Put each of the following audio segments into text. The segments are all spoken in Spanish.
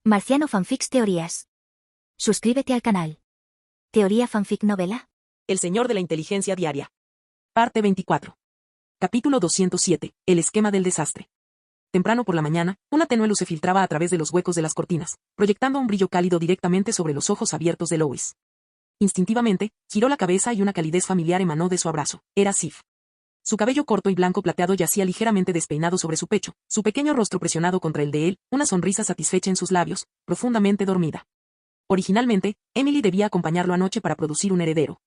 Marciano Fanfics Teorías. Suscríbete al canal. Teoría Fanfic Novela. El Señor de la Inteligencia Diaria. Parte 24. Capítulo 207. El esquema del desastre. Temprano por la mañana, una tenue luz se filtraba a través de los huecos de las cortinas, proyectando un brillo cálido directamente sobre los ojos abiertos de Lois. Instintivamente, giró la cabeza y una calidez familiar emanó de su abrazo. Era Sif. Su cabello corto y blanco plateado yacía ligeramente despeinado sobre su pecho, su pequeño rostro presionado contra el de él, una sonrisa satisfecha en sus labios, profundamente dormida. Originalmente, Emily debía acompañarlo anoche para producir un heredero.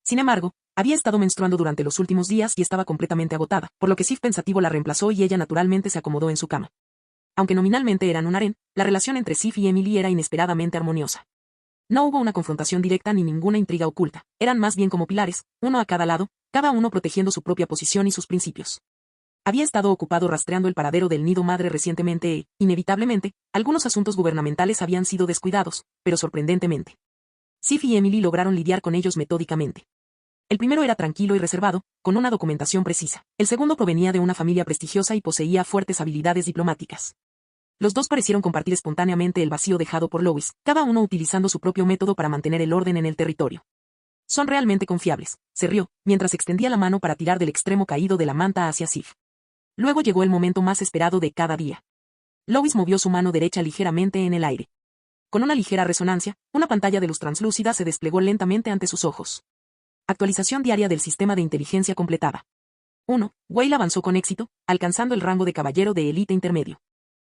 Sin embargo, había estado menstruando durante los últimos días y estaba completamente agotada, por lo que Sif pensativo la reemplazó y ella naturalmente se acomodó en su cama. Aunque nominalmente eran un harén, la relación entre Sif y Emily era inesperadamente armoniosa. No hubo una confrontación directa ni ninguna intriga oculta, eran más bien como pilares, uno a cada lado, cada uno protegiendo su propia posición y sus principios. Había estado ocupado rastreando el paradero del nido madre recientemente e, inevitablemente, algunos asuntos gubernamentales habían sido descuidados, pero sorprendentemente. Sif y Emily lograron lidiar con ellos metódicamente. El primero era tranquilo y reservado, con una documentación precisa. El segundo provenía de una familia prestigiosa y poseía fuertes habilidades diplomáticas. Los dos parecieron compartir espontáneamente el vacío dejado por Lois, cada uno utilizando su propio método para mantener el orden en el territorio. Son realmente confiables, se rió, mientras extendía la mano para tirar del extremo caído de la manta hacia Sif. Luego llegó el momento más esperado de cada día. Lois movió su mano derecha ligeramente en el aire. Con una ligera resonancia, una pantalla de luz translúcida se desplegó lentamente ante sus ojos. Actualización diaria del sistema de inteligencia completada. 1. Whale avanzó con éxito, alcanzando el rango de caballero de élite intermedio.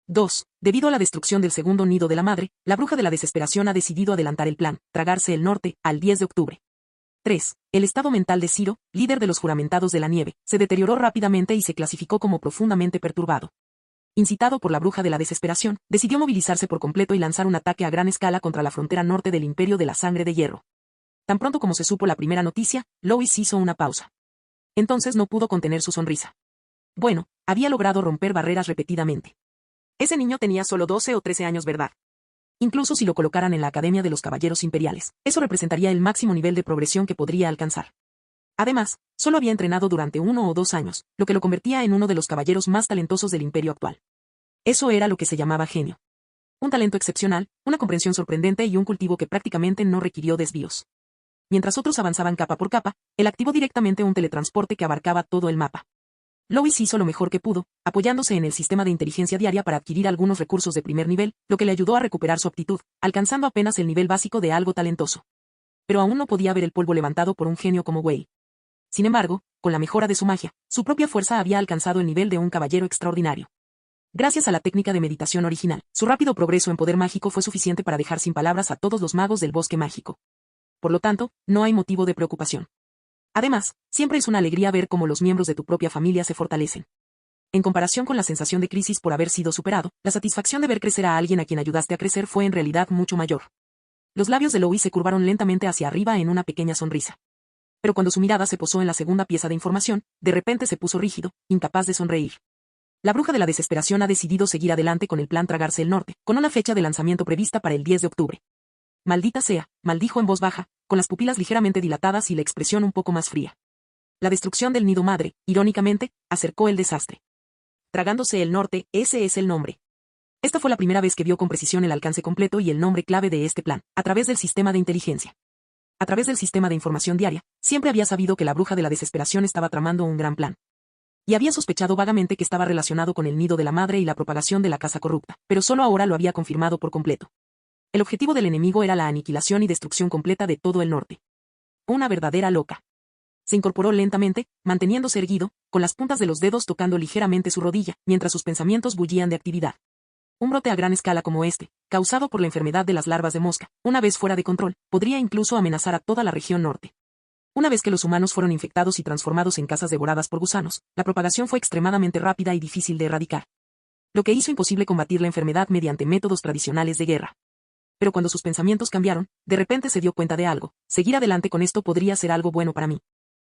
2. Debido a la destrucción del segundo nido de la madre, la bruja de la desesperación ha decidido adelantar el plan, tragarse el norte, al 10 de octubre. 3. El estado mental de Ciro, líder de los juramentados de la nieve, se deterioró rápidamente y se clasificó como profundamente perturbado. Incitado por la bruja de la desesperación, decidió movilizarse por completo y lanzar un ataque a gran escala contra la frontera norte del Imperio de la Sangre de Hierro. Tan pronto como se supo la primera noticia, Lois hizo una pausa. Entonces no pudo contener su sonrisa. Bueno, había logrado romper barreras repetidamente. Ese niño tenía solo 12 o 13 años, ¿verdad? Incluso si lo colocaran en la Academia de los Caballeros Imperiales, eso representaría el máximo nivel de progresión que podría alcanzar. Además, solo había entrenado durante 1 o 2 años, lo que lo convertía en uno de los caballeros más talentosos del imperio actual. Eso era lo que se llamaba genio. Un talento excepcional, una comprensión sorprendente y un cultivo que prácticamente no requirió desvíos. Mientras otros avanzaban capa por capa, él activó directamente un teletransporte que abarcaba todo el mapa. Lois hizo lo mejor que pudo, apoyándose en el sistema de inteligencia diaria para adquirir algunos recursos de primer nivel, lo que le ayudó a recuperar su aptitud, alcanzando apenas el nivel básico de algo talentoso. Pero aún no podía ver el polvo levantado por un genio como Whale. Sin embargo, con la mejora de su magia, su propia fuerza había alcanzado el nivel de un caballero extraordinario. Gracias a la técnica de meditación original, su rápido progreso en poder mágico fue suficiente para dejar sin palabras a todos los magos del bosque mágico. Por lo tanto, no hay motivo de preocupación. Además, siempre es una alegría ver cómo los miembros de tu propia familia se fortalecen. En comparación con la sensación de crisis por haber sido superado, la satisfacción de ver crecer a alguien a quien ayudaste a crecer fue en realidad mucho mayor. Los labios de Lois se curvaron lentamente hacia arriba en una pequeña sonrisa. Pero cuando su mirada se posó en la segunda pieza de información, de repente se puso rígido, incapaz de sonreír. La bruja de la desesperación ha decidido seguir adelante con el plan Tragarse el Norte, con una fecha de lanzamiento prevista para el 10 de octubre. Maldita sea, maldijo en voz baja, con las pupilas ligeramente dilatadas y la expresión un poco más fría. La destrucción del nido madre, irónicamente, acercó el desastre. Tragándose el norte, ese es el nombre. Esta fue la primera vez que vio con precisión el alcance completo y el nombre clave de este plan, a través del sistema de inteligencia. A través del sistema de información diaria, siempre había sabido que la bruja de la desesperación estaba tramando un gran plan. Y había sospechado vagamente que estaba relacionado con el nido de la madre y la propagación de la casa corrupta, pero solo ahora lo había confirmado por completo. El objetivo del enemigo era la aniquilación y destrucción completa de todo el norte. Una verdadera loca. Se incorporó lentamente, manteniéndose erguido, con las puntas de los dedos tocando ligeramente su rodilla, mientras sus pensamientos bullían de actividad. Un brote a gran escala como este, causado por la enfermedad de las larvas de mosca, una vez fuera de control, podría incluso amenazar a toda la región norte. Una vez que los humanos fueron infectados y transformados en casas devoradas por gusanos, la propagación fue extremadamente rápida y difícil de erradicar. Lo que hizo imposible combatir la enfermedad mediante métodos tradicionales de guerra. Pero cuando sus pensamientos cambiaron, de repente se dio cuenta de algo: seguir adelante con esto podría ser algo bueno para mí.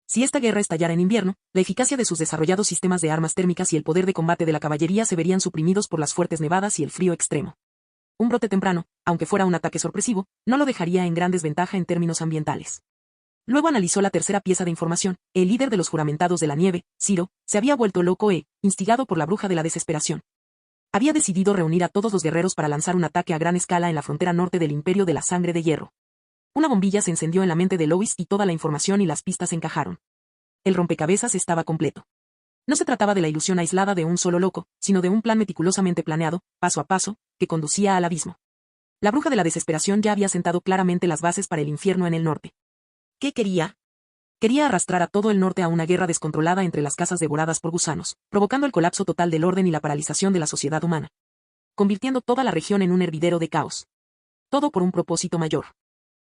Si esta guerra estallara en invierno, la eficacia de sus desarrollados sistemas de armas térmicas y el poder de combate de la caballería se verían suprimidos por las fuertes nevadas y el frío extremo. Un brote temprano, aunque fuera un ataque sorpresivo, no lo dejaría en gran desventaja en términos ambientales. Luego analizó la tercera pieza de información: el líder de los juramentados de la nieve, Ciro, se había vuelto loco instigado por la bruja de la desesperación. Había decidido reunir a todos los guerreros para lanzar un ataque a gran escala en la frontera norte del Imperio de la Sangre de Hierro. Una bombilla se encendió en la mente de Lois y toda la información y las pistas encajaron. El rompecabezas estaba completo. No se trataba de la ilusión aislada de un solo loco, sino de un plan meticulosamente planeado, paso a paso, que conducía al abismo. La bruja de la desesperación ya había sentado claramente las bases para el infierno en el norte. ¿Qué quería? Quería arrastrar a todo el norte a una guerra descontrolada entre las casas devoradas por gusanos, provocando el colapso total del orden y la paralización de la sociedad humana. Convirtiendo toda la región en un hervidero de caos. Todo por un propósito mayor.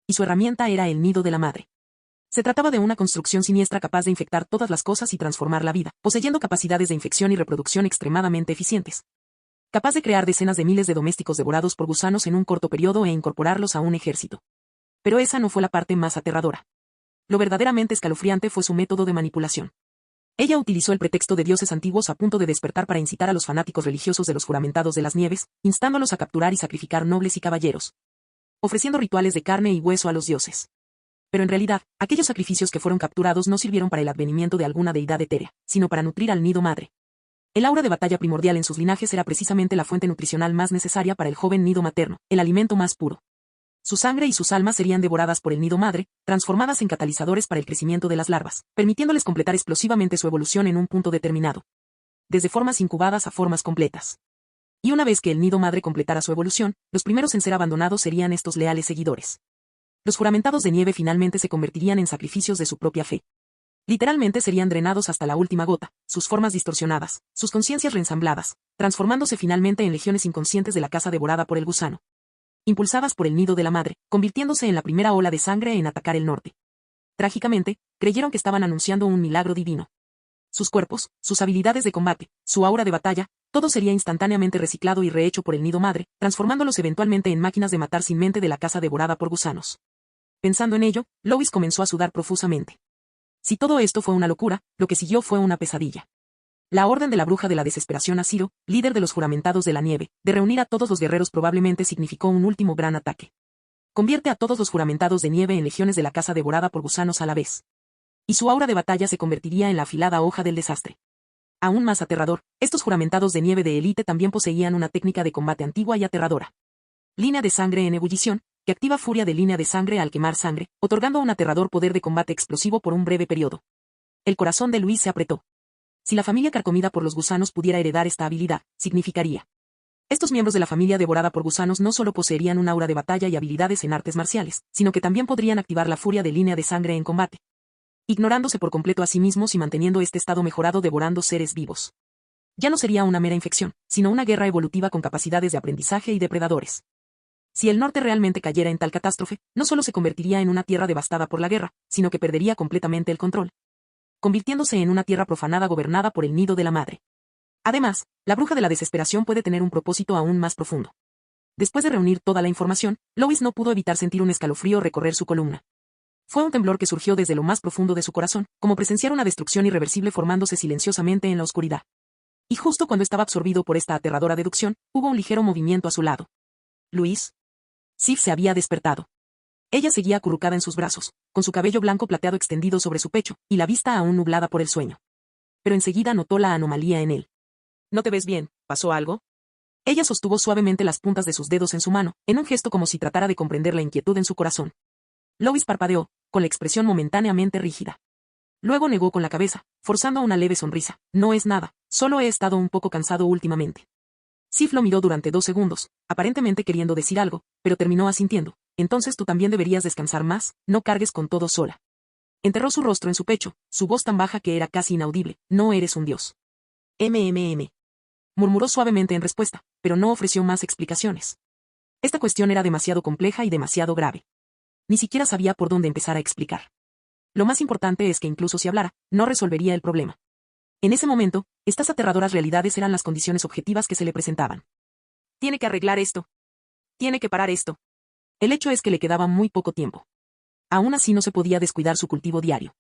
Y su herramienta era el nido de la madre. Se trataba de una construcción siniestra capaz de infectar todas las cosas y transformar la vida, poseyendo capacidades de infección y reproducción extremadamente eficientes. Capaz de crear decenas de miles de domésticos devorados por gusanos en un corto periodo e incorporarlos a un ejército. Pero esa no fue la parte más aterradora. Lo verdaderamente escalofriante fue su método de manipulación. Ella utilizó el pretexto de dioses antiguos a punto de despertar para incitar a los fanáticos religiosos de los juramentados de las nieves, instándolos a capturar y sacrificar nobles y caballeros, ofreciendo rituales de carne y hueso a los dioses. Pero en realidad, aquellos sacrificios que fueron capturados no sirvieron para el advenimiento de alguna deidad etérea, sino para nutrir al nido madre. El aura de batalla primordial en sus linajes era precisamente la fuente nutricional más necesaria para el joven nido materno, el alimento más puro. Su sangre y sus almas serían devoradas por el nido madre, transformadas en catalizadores para el crecimiento de las larvas, permitiéndoles completar explosivamente su evolución en un punto determinado. Desde formas incubadas a formas completas. Y una vez que el nido madre completara su evolución, los primeros en ser abandonados serían estos leales seguidores. Los juramentados de nieve finalmente se convertirían en sacrificios de su propia fe. Literalmente serían drenados hasta la última gota, sus formas distorsionadas, sus conciencias reensambladas, transformándose finalmente en legiones inconscientes de la casa devorada por el gusano. Impulsadas por el nido de la madre, convirtiéndose en la primera ola de sangre en atacar el norte. Trágicamente, creyeron que estaban anunciando un milagro divino. Sus cuerpos, sus habilidades de combate, su aura de batalla, todo sería instantáneamente reciclado y rehecho por el nido madre, transformándolos eventualmente en máquinas de matar sin mente de la casa devorada por gusanos. Pensando en ello, Lois comenzó a sudar profusamente. Si todo esto fue una locura, lo que siguió fue una pesadilla. La orden de la bruja de la desesperación Asiro, líder de los juramentados de la nieve, de reunir a todos los guerreros probablemente significó un último gran ataque. Convierte a todos los juramentados de nieve en legiones de la casa devorada por gusanos a la vez. Y su aura de batalla se convertiría en la afilada hoja del desastre. Aún más aterrador, estos juramentados de nieve de élite también poseían una técnica de combate antigua y aterradora. Línea de sangre en ebullición, que activa furia de línea de sangre al quemar sangre, otorgando un aterrador poder de combate explosivo por un breve periodo. El corazón de Luis se apretó. Si la familia carcomida por los gusanos pudiera heredar esta habilidad, significaría. Estos miembros de la familia devorada por gusanos no solo poseerían un aura de batalla y habilidades en artes marciales, sino que también podrían activar la furia de línea de sangre en combate. Ignorándose por completo a sí mismos y manteniendo este estado mejorado devorando seres vivos. Ya no sería una mera infección, sino una guerra evolutiva con capacidades de aprendizaje y depredadores. Si el norte realmente cayera en tal catástrofe, no solo se convertiría en una tierra devastada por la guerra, sino que perdería completamente el control, convirtiéndose en una tierra profanada gobernada por el nido de la madre. Además, la bruja de la desesperación puede tener un propósito aún más profundo. Después de reunir toda la información, Lois no pudo evitar sentir un escalofrío recorrer su columna. Fue un temblor que surgió desde lo más profundo de su corazón, como presenciar una destrucción irreversible formándose silenciosamente en la oscuridad. Y justo cuando estaba absorbido por esta aterradora deducción, hubo un ligero movimiento a su lado. Luis. Sif se había despertado. Ella seguía acurrucada en sus brazos, con su cabello blanco plateado extendido sobre su pecho, y la vista aún nublada por el sueño. Pero enseguida notó la anomalía en él. ¿No te ves bien? ¿Pasó algo? Ella sostuvo suavemente las puntas de sus dedos en su mano, en un gesto como si tratara de comprender la inquietud en su corazón. Lois parpadeó, con la expresión momentáneamente rígida. Luego negó con la cabeza, forzando una leve sonrisa. No es nada, solo he estado un poco cansado últimamente. Sif lo miró durante 2 segundos, aparentemente queriendo decir algo, pero terminó asintiendo. Entonces tú también deberías descansar más, no cargues con todo sola. Enterró su rostro en su pecho, su voz tan baja que era casi inaudible. No eres un dios. Murmuró suavemente en respuesta, pero no ofreció más explicaciones. Esta cuestión era demasiado compleja y demasiado grave. Ni siquiera sabía por dónde empezar a explicar. Lo más importante es que incluso si hablara, no resolvería el problema. En ese momento, estas aterradoras realidades eran las condiciones objetivas que se le presentaban. Tiene que arreglar esto. Tiene que parar esto. El hecho es que le quedaba muy poco tiempo. Aún así no se podía descuidar su cultivo diario.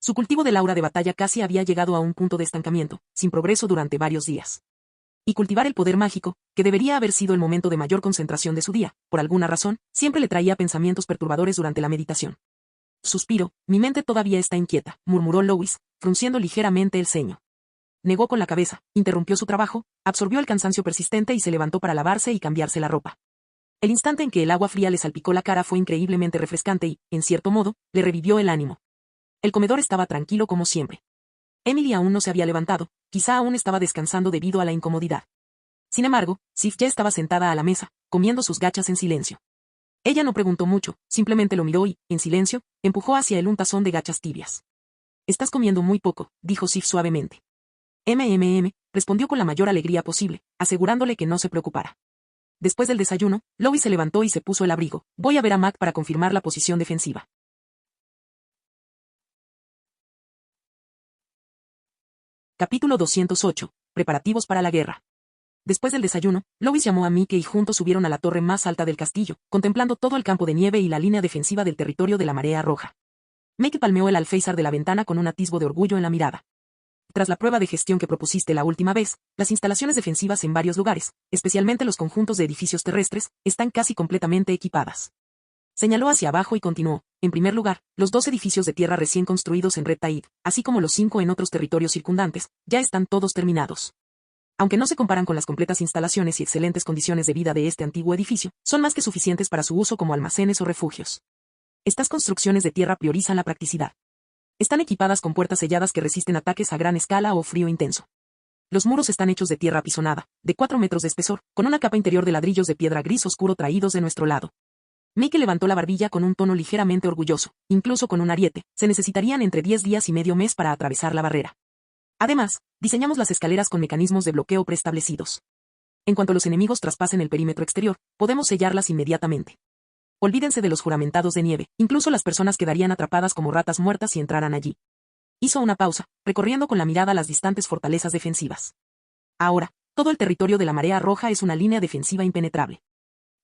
Su cultivo del aura de batalla casi había llegado a un punto de estancamiento, sin progreso durante varios días. Y cultivar el poder mágico, que debería haber sido el momento de mayor concentración de su día, por alguna razón, siempre le traía pensamientos perturbadores durante la meditación. Suspiro, mi mente todavía está inquieta, murmuró Lois, frunciendo ligeramente el ceño. negó con la cabeza, interrumpió su trabajo, absorbió el cansancio persistente y se levantó para lavarse y cambiarse la ropa. El instante en que el agua fría le salpicó la cara fue increíblemente refrescante y, en cierto modo, le revivió el ánimo. El comedor estaba tranquilo como siempre. Emily aún no se había levantado, quizá aún estaba descansando debido a la incomodidad. Sin embargo, Sif ya estaba sentada a la mesa, comiendo sus gachas en silencio. Ella no preguntó mucho, simplemente lo miró y, en silencio, empujó hacia él un tazón de gachas tibias. «Estás comiendo muy poco», dijo Sif suavemente. Respondió con la mayor alegría posible, asegurándole que no se preocupara. Después del desayuno, Louis se levantó y se puso el abrigo. «Voy a ver a Mac para confirmar la posición defensiva». Capítulo 208. Preparativos para la guerra. Después del desayuno, Louis llamó a Mike y juntos subieron a la torre más alta del castillo, contemplando todo el campo de nieve y la línea defensiva del territorio de la Marea Roja. Mike palmeó el alféizar de la ventana con un atisbo de orgullo en la mirada. Tras la prueba de gestión que propusiste la última vez, las instalaciones defensivas en varios lugares, especialmente los conjuntos de edificios terrestres, están casi completamente equipadas. Señaló hacia abajo y continuó. En primer lugar, los 2 edificios de tierra recién construidos en Red Tide, así como los 5 en otros territorios circundantes, ya están todos terminados. Aunque no se comparan con las completas instalaciones y excelentes condiciones de vida de este antiguo edificio, son más que suficientes para su uso como almacenes o refugios. Estas construcciones de tierra priorizan la practicidad. Están equipadas con puertas selladas que resisten ataques a gran escala o frío intenso. Los muros están hechos de tierra apisonada, de 4 metros de espesor, con una capa interior de ladrillos de piedra gris oscuro traídos de nuestro lado. Mike levantó la barbilla con un tono ligeramente orgulloso. Incluso con un ariete, se necesitarían entre 10 días y medio mes para atravesar la barrera. Además, diseñamos las escaleras con mecanismos de bloqueo preestablecidos. En cuanto los enemigos traspasen el perímetro exterior, podemos sellarlas inmediatamente. Olvídense de los juramentados de nieve, incluso las personas quedarían atrapadas como ratas muertas si entraran allí. Hizo una pausa, recorriendo con la mirada las distantes fortalezas defensivas. Ahora, todo el territorio de la Marea Roja es una línea defensiva impenetrable.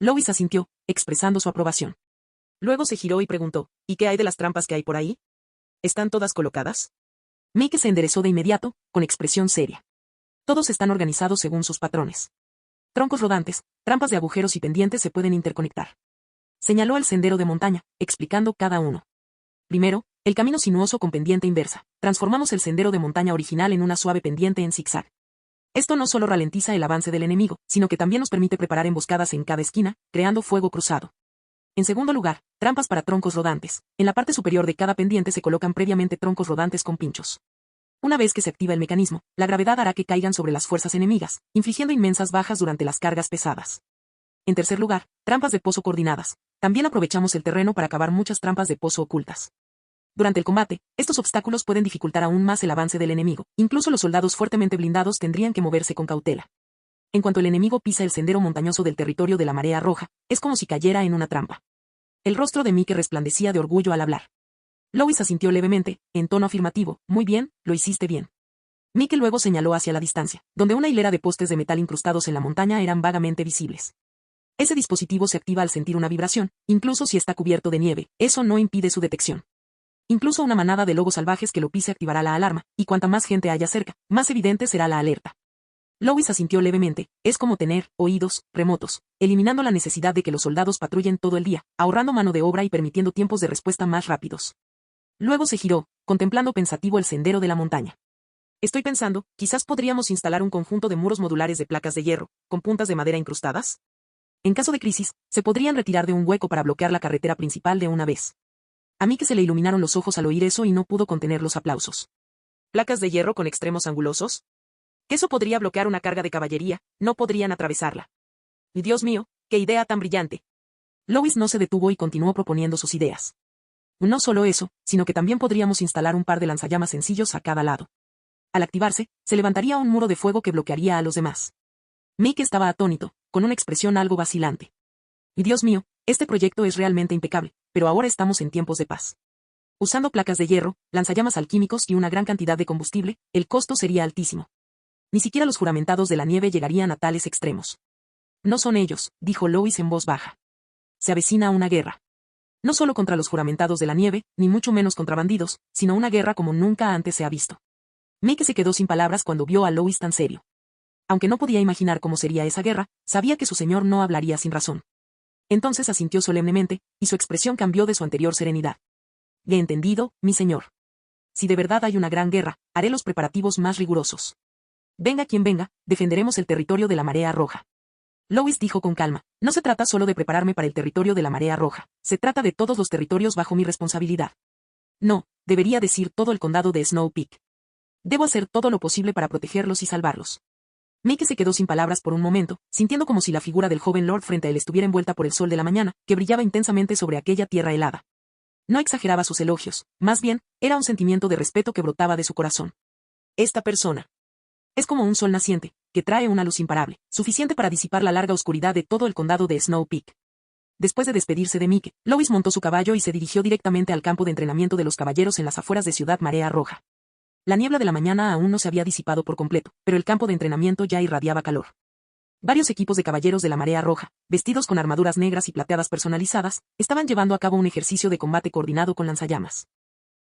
Louis asintió, expresando su aprobación. Luego se giró y preguntó, ¿y qué hay de las trampas que hay por ahí? ¿Están todas colocadas? Mike se enderezó de inmediato, con expresión seria. Todos están organizados según sus patrones. Troncos rodantes, trampas de agujeros y pendientes se pueden interconectar. Señaló el sendero de montaña, explicando cada uno. Primero, el camino sinuoso con pendiente inversa. Transformamos el sendero de montaña original en una suave pendiente en zigzag. Esto no solo ralentiza el avance del enemigo, sino que también nos permite preparar emboscadas en cada esquina, creando fuego cruzado. En segundo lugar, trampas para troncos rodantes. En la parte superior de cada pendiente se colocan previamente troncos rodantes con pinchos. Una vez que se activa el mecanismo, la gravedad hará que caigan sobre las fuerzas enemigas, infligiendo inmensas bajas durante las cargas pesadas. En tercer lugar, trampas de pozo coordinadas. También aprovechamos el terreno para cavar muchas trampas de pozo ocultas. Durante el combate, estos obstáculos pueden dificultar aún más el avance del enemigo. Incluso los soldados fuertemente blindados tendrían que moverse con cautela. En cuanto el enemigo pisa el sendero montañoso del territorio de la Marea Roja, es como si cayera en una trampa. El rostro de Mike resplandecía de orgullo al hablar. Louis asintió levemente, en tono afirmativo. Muy bien, lo hiciste bien. Mike luego señaló hacia la distancia, donde una hilera de postes de metal incrustados en la montaña eran vagamente visibles. Ese dispositivo se activa al sentir una vibración, incluso si está cubierto de nieve. Eso no impide su detección. Incluso una manada de lobos salvajes que lo pise activará la alarma, y cuanta más gente haya cerca, más evidente será la alerta. Louis asintió levemente. Es como tener oídos remotos, eliminando la necesidad de que los soldados patrullen todo el día, ahorrando mano de obra y permitiendo tiempos de respuesta más rápidos. Luego se giró, contemplando pensativo el sendero de la montaña. Estoy pensando, quizás podríamos instalar un conjunto de muros modulares de placas de hierro, con puntas de madera incrustadas. En caso de crisis, se podrían retirar de un hueco para bloquear la carretera principal de una vez. A mí que se le iluminaron los ojos al oír eso y no pudo contener los aplausos. ¿Placas de hierro con extremos angulosos? Que eso podría bloquear una carga de caballería, no podrían atravesarla. Y Dios mío, qué idea tan brillante. Louis no se detuvo y continuó proponiendo sus ideas. No solo eso, sino que también podríamos instalar un par de lanzallamas sencillos a cada lado. Al activarse, se levantaría un muro de fuego que bloquearía a los demás. Mike estaba atónito, con una expresión algo vacilante. Y Dios mío, este proyecto es realmente impecable, pero ahora estamos en tiempos de paz. Usando placas de hierro, lanzallamas alquímicos y una gran cantidad de combustible, el costo sería altísimo. Ni siquiera los juramentados de la nieve llegarían a tales extremos. No son ellos, dijo Louis en voz baja. Se avecina una guerra. No solo contra los juramentados de la nieve, ni mucho menos contra bandidos, sino una guerra como nunca antes se ha visto. Mike se quedó sin palabras cuando vio a Louis tan serio. Aunque no podía imaginar cómo sería esa guerra, sabía que su señor no hablaría sin razón. Entonces asintió solemnemente, y su expresión cambió de su anterior serenidad. He entendido, mi señor. Si de verdad hay una gran guerra, haré los preparativos más rigurosos. Venga quien venga, defenderemos el territorio de la Marea Roja. Lois dijo con calma, no se trata solo de prepararme para el territorio de la Marea Roja, se trata de todos los territorios bajo mi responsabilidad. No, debería decir todo el condado de Snow Peak. Debo hacer todo lo posible para protegerlos y salvarlos. Mickey se quedó sin palabras por un momento, sintiendo como si la figura del joven Lord frente a él estuviera envuelta por el sol de la mañana, que brillaba intensamente sobre aquella tierra helada. No exageraba sus elogios, más bien, era un sentimiento de respeto que brotaba de su corazón. Esta persona es como un sol naciente, que trae una luz imparable, suficiente para disipar la larga oscuridad de todo el condado de Snow Peak. Después de despedirse de Mickey, Lois montó su caballo y se dirigió directamente al campo de entrenamiento de los caballeros en las afueras de Ciudad Marea Roja. La niebla de la mañana aún no se había disipado por completo, pero el campo de entrenamiento ya irradiaba calor. Varios equipos de caballeros de la Marea Roja, vestidos con armaduras negras y plateadas personalizadas, estaban llevando a cabo un ejercicio de combate coordinado con lanzallamas.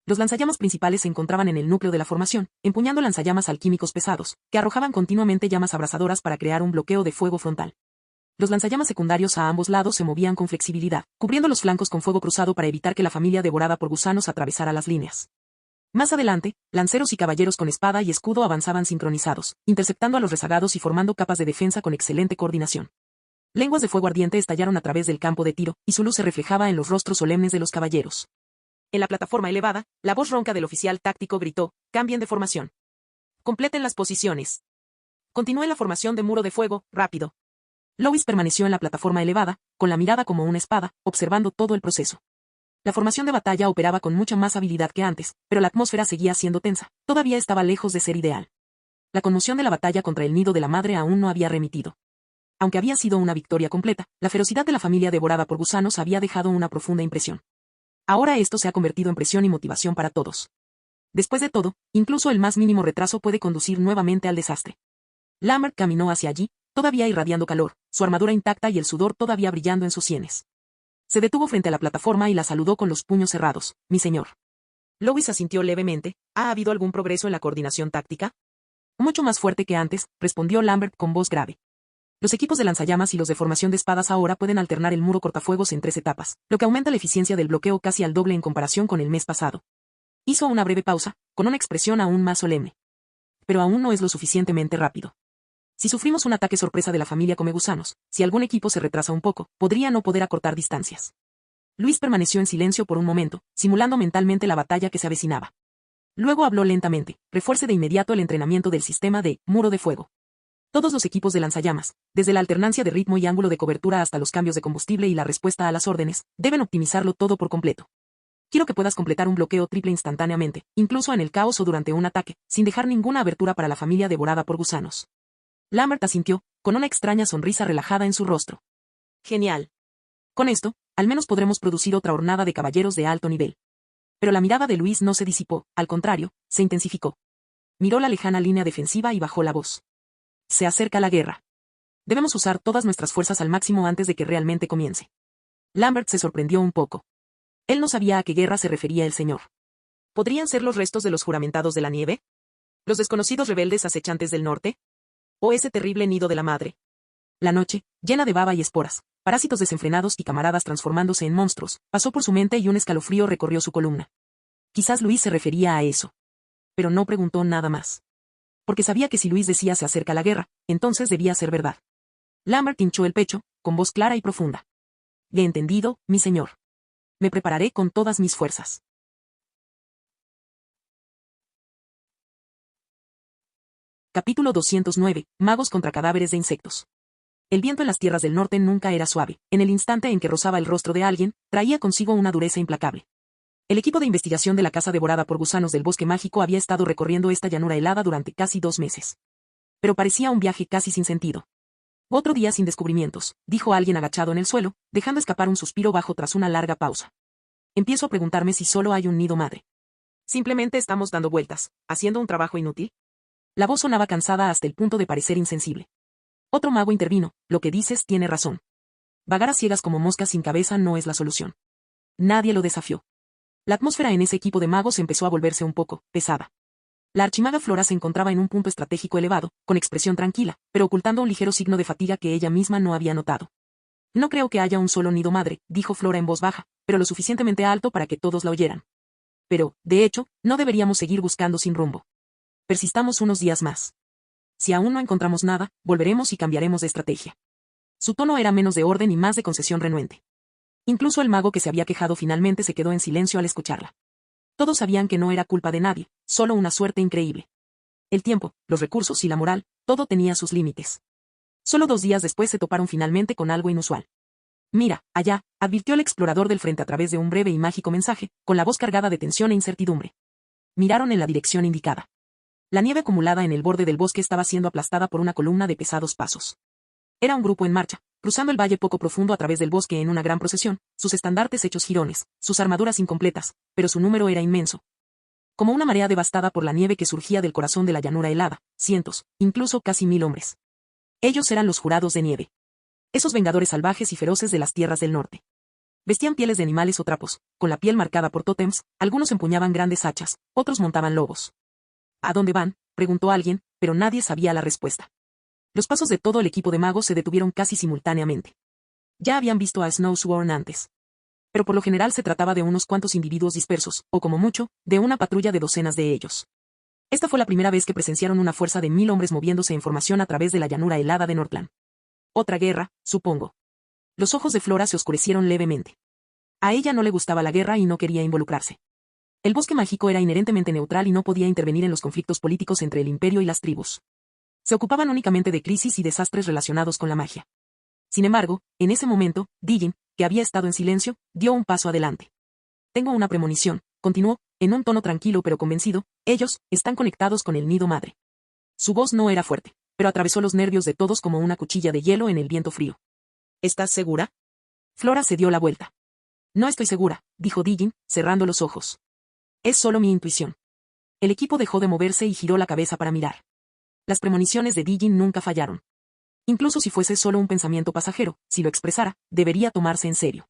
Los lanzallamas principales se encontraban en el núcleo de la formación, empuñando lanzallamas alquímicos pesados, que arrojaban continuamente llamas abrasadoras para crear un bloqueo de fuego frontal. Los lanzallamas secundarios a ambos lados se movían con flexibilidad, cubriendo los flancos con fuego cruzado para evitar que la familia devorada por gusanos atravesara las líneas. Más adelante, lanceros y caballeros con espada y escudo avanzaban sincronizados, interceptando a los rezagados y formando capas de defensa con excelente coordinación. Lenguas de fuego ardiente estallaron a través del campo de tiro, y su luz se reflejaba en los rostros solemnes de los caballeros. En la plataforma elevada, la voz ronca del oficial táctico gritó, cambien de formación. Completen las posiciones. Continúe la formación de muro de fuego, rápido. Lois permaneció en la plataforma elevada, con la mirada como una espada, observando todo el proceso. La formación de batalla operaba con mucha más habilidad que antes, pero la atmósfera seguía siendo tensa, todavía estaba lejos de ser ideal. La conmoción de la batalla contra el nido de la madre aún no había remitido. Aunque había sido una victoria completa, la ferocidad de la familia devorada por gusanos había dejado una profunda impresión. Ahora esto se ha convertido en presión y motivación para todos. Después de todo, incluso el más mínimo retraso puede conducir nuevamente al desastre. Lambert caminó hacia allí, todavía irradiando calor, su armadura intacta y el sudor todavía brillando en sus sienes. Se detuvo frente a la plataforma y la saludó con los puños cerrados, mi señor. Lois asintió levemente, ¿ha habido algún progreso en la coordinación táctica? Mucho más fuerte que antes, respondió Lambert con voz grave. Los equipos de lanzallamas y los de formación de espadas ahora pueden alternar el muro cortafuegos en 3 etapas, lo que aumenta la eficiencia del bloqueo casi al doble en comparación con el mes pasado. Hizo una breve pausa, con una expresión aún más solemne. Pero aún no es lo suficientemente rápido. Si sufrimos un ataque sorpresa de la familia Comegusanos, si algún equipo se retrasa un poco, podría no poder acortar distancias. Luis permaneció en silencio por un momento, simulando mentalmente la batalla que se avecinaba. Luego habló lentamente, refuerce de inmediato el entrenamiento del sistema de muro de fuego. Todos los equipos de lanzallamas, desde la alternancia de ritmo y ángulo de cobertura hasta los cambios de combustible y la respuesta a las órdenes, deben optimizarlo todo por completo. Quiero que puedas completar un bloqueo triple instantáneamente, incluso en el caos o durante un ataque, sin dejar ninguna abertura para la familia devorada por gusanos. Lambert asintió, con una extraña sonrisa relajada en su rostro. Genial. Con esto, al menos podremos producir otra hornada de caballeros de alto nivel. Pero la mirada de Luis no se disipó, al contrario, se intensificó. Miró la lejana línea defensiva y bajó la voz. Se acerca la guerra. Debemos usar todas nuestras fuerzas al máximo antes de que realmente comience. Lambert se sorprendió un poco. Él no sabía a qué guerra se refería el señor. ¿Podrían ser los restos de los juramentados de la nieve? ¿Los desconocidos rebeldes acechantes del norte? ¿O ese terrible nido de la madre? La noche, llena de baba y esporas, parásitos desenfrenados y camaradas transformándose en monstruos, pasó por su mente y un escalofrío recorrió su columna. Quizás Luis se refería a eso. Pero no preguntó nada más. Porque sabía que si Luis decía se acerca la guerra, entonces debía ser verdad. Lambert hinchó el pecho, con voz clara y profunda. Le he entendido, mi señor. Me prepararé con todas mis fuerzas. Capítulo 209. Magos contra cadáveres de insectos. El viento en las tierras del norte nunca era suave. En el instante en que rozaba el rostro de alguien, traía consigo una dureza implacable. El equipo de investigación de la casa devorada por gusanos del bosque mágico había estado recorriendo esta llanura helada durante casi 2 meses. Pero parecía un viaje casi sin sentido. Otro día sin descubrimientos, dijo alguien agachado en el suelo, dejando escapar un suspiro bajo tras una larga pausa. Empiezo a preguntarme si solo hay un nido madre. Simplemente estamos dando vueltas, haciendo un trabajo inútil. La voz sonaba cansada hasta el punto de parecer insensible. Otro mago intervino, lo que dices tiene razón. Vagar a ciegas como moscas sin cabeza no es la solución. Nadie lo desafió. La atmósfera en ese equipo de magos empezó a volverse un poco pesada. La archimaga Flora se encontraba en un punto estratégico elevado, con expresión tranquila, pero ocultando un ligero signo de fatiga que ella misma no había notado. No creo que haya un solo nido madre, dijo Flora en voz baja, pero lo suficientemente alto para que todos la oyeran. Pero, de hecho, no deberíamos seguir buscando sin rumbo. Persistamos unos días más. si aún no encontramos nada, volveremos y cambiaremos de estrategia. Su tono era menos de orden y más de concesión renuente. Incluso el mago que se había quejado finalmente se quedó en silencio al escucharla. Todos sabían que no era culpa de nadie, solo una suerte increíble. El tiempo, los recursos y la moral, todo tenía sus límites. Solo 2 días después se toparon finalmente con algo inusual. Mira, allá, advirtió el explorador del frente a través de un breve y mágico mensaje, con la voz cargada de tensión e incertidumbre. Miraron en la dirección indicada. La nieve acumulada en el borde del bosque estaba siendo aplastada por una columna de pesados pasos. Era un grupo en marcha, cruzando el valle poco profundo a través del bosque en una gran procesión, sus estandartes hechos jirones, sus armaduras incompletas, pero su número era inmenso. Como una marea devastada por la nieve que surgía del corazón de la llanura helada, cientos, incluso casi 1000 hombres. Ellos eran los jurados de nieve. Esos vengadores salvajes y feroces de las tierras del norte. Vestían pieles de animales o trapos, con la piel marcada por tótems, algunos empuñaban grandes hachas, otros montaban lobos. ¿A dónde van?, preguntó alguien, pero nadie sabía la respuesta. Los pasos de todo el equipo de magos se detuvieron casi simultáneamente. Ya habían visto a Snowsworn antes. Pero por lo general se trataba de unos cuantos individuos dispersos, o como mucho, de una patrulla de docenas de ellos. Esta fue la primera vez que presenciaron una fuerza de 1000 hombres moviéndose en formación a través de la llanura helada de Northland. Otra guerra, supongo. Los ojos de Flora se oscurecieron levemente. A ella no le gustaba la guerra y no quería involucrarse. El bosque mágico era inherentemente neutral y no podía intervenir en los conflictos políticos entre el imperio y las tribus. Se ocupaban únicamente de crisis y desastres relacionados con la magia. Sin embargo, en ese momento, Dijin, que había estado en silencio, dio un paso adelante. Tengo una premonición, continuó, en un tono tranquilo pero convencido, ellos están conectados con el nido madre. Su voz no era fuerte, pero atravesó los nervios de todos como una cuchilla de hielo en el viento frío. ¿Estás segura? Flora se dio la vuelta. No estoy segura, dijo Dijin, cerrando los ojos. Es solo mi intuición. El equipo dejó de moverse y giró la cabeza para mirar. Las premoniciones de Dijin nunca fallaron. Incluso si fuese solo un pensamiento pasajero, si lo expresara, debería tomarse en serio.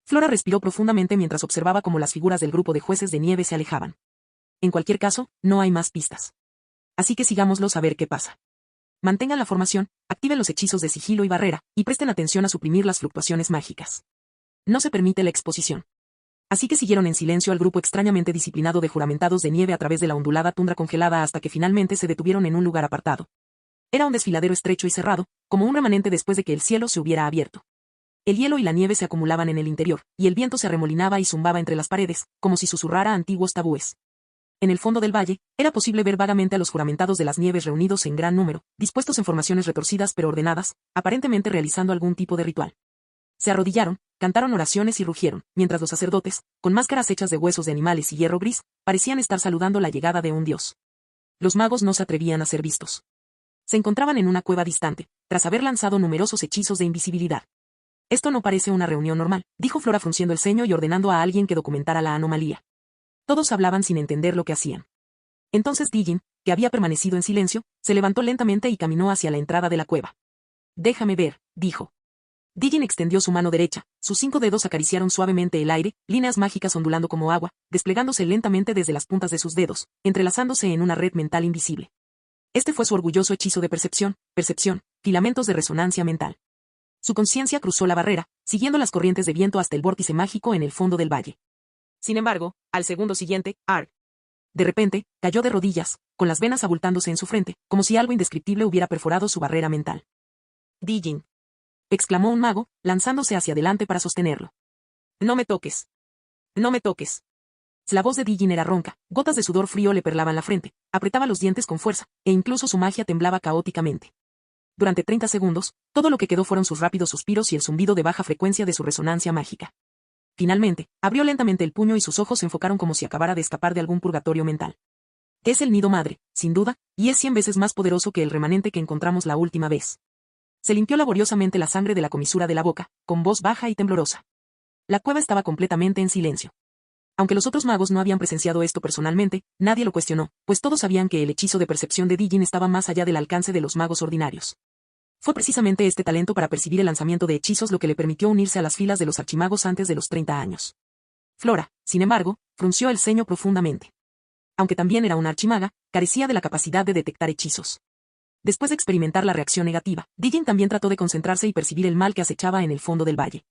Flora respiró profundamente mientras observaba cómo las figuras del grupo de jueces de nieve se alejaban. En cualquier caso, no hay más pistas. Así que sigámoslos a ver qué pasa. Mantengan la formación, activen los hechizos de sigilo y barrera, y presten atención a suprimir las fluctuaciones mágicas. No se permite la exposición. Así que siguieron en silencio al grupo extrañamente disciplinado de juramentados de nieve a través de la ondulada tundra congelada hasta que finalmente se detuvieron en un lugar apartado. Era un desfiladero estrecho y cerrado, como un remanente después de que el cielo se hubiera abierto. El hielo y la nieve se acumulaban en el interior, y el viento se arremolinaba y zumbaba entre las paredes, como si susurrara antiguos tabúes. En el fondo del valle, era posible ver vagamente a los juramentados de las nieves reunidos en gran número, dispuestos en formaciones retorcidas pero ordenadas, aparentemente realizando algún tipo de ritual. Se arrodillaron, cantaron oraciones y rugieron, mientras los sacerdotes, con máscaras hechas de huesos de animales y hierro gris, parecían estar saludando la llegada de un dios. Los magos no se atrevían a ser vistos. Se encontraban en una cueva distante, tras haber lanzado numerosos hechizos de invisibilidad. Esto no parece una reunión normal, dijo Flora frunciendo el ceño y ordenando a alguien que documentara la anomalía. Todos hablaban sin entender lo que hacían. Entonces Dijin, que había permanecido en silencio, se levantó lentamente y caminó hacia la entrada de la cueva. Déjame ver, dijo. Dijin extendió su mano derecha, sus 5 dedos acariciaron suavemente el aire, líneas mágicas ondulando como agua, desplegándose lentamente desde las puntas de sus dedos, entrelazándose en una red mental invisible. Este fue su orgulloso hechizo de percepción, filamentos de resonancia mental. Su conciencia cruzó la barrera, siguiendo las corrientes de viento hasta el vórtice mágico en el fondo del valle. Sin embargo, al segundo siguiente, de repente, cayó de rodillas, con las venas abultándose en su frente, como si algo indescriptible hubiera perforado su barrera mental. Dijin, exclamó un mago, lanzándose hacia adelante para sostenerlo. No me toques. No me toques. La voz de Dijin era ronca, gotas de sudor frío le perlaban la frente, apretaba los dientes con fuerza, e incluso su magia temblaba caóticamente. Durante 30 segundos, todo lo que quedó fueron sus rápidos suspiros y el zumbido de baja frecuencia de su resonancia mágica. Finalmente, abrió lentamente el puño y sus ojos se enfocaron como si acabara de escapar de algún purgatorio mental. Es el nido madre, sin duda, y es 100 veces más poderoso que el remanente que encontramos la última vez. Se limpió laboriosamente la sangre de la comisura de la boca, con voz baja y temblorosa. La cueva estaba completamente en silencio. Aunque los otros magos no habían presenciado esto personalmente, nadie lo cuestionó, pues todos sabían que el hechizo de percepción de Dijin estaba más allá del alcance de los magos ordinarios. Fue precisamente este talento para percibir el lanzamiento de hechizos lo que le permitió unirse a las filas de los archimagos antes de los 30 años. Flora, sin embargo, frunció el ceño profundamente. Aunque también era una archimaga, carecía de la capacidad de detectar hechizos. Después de experimentar la reacción negativa, Dijin también trató de concentrarse y percibir el mal que acechaba en el fondo del valle.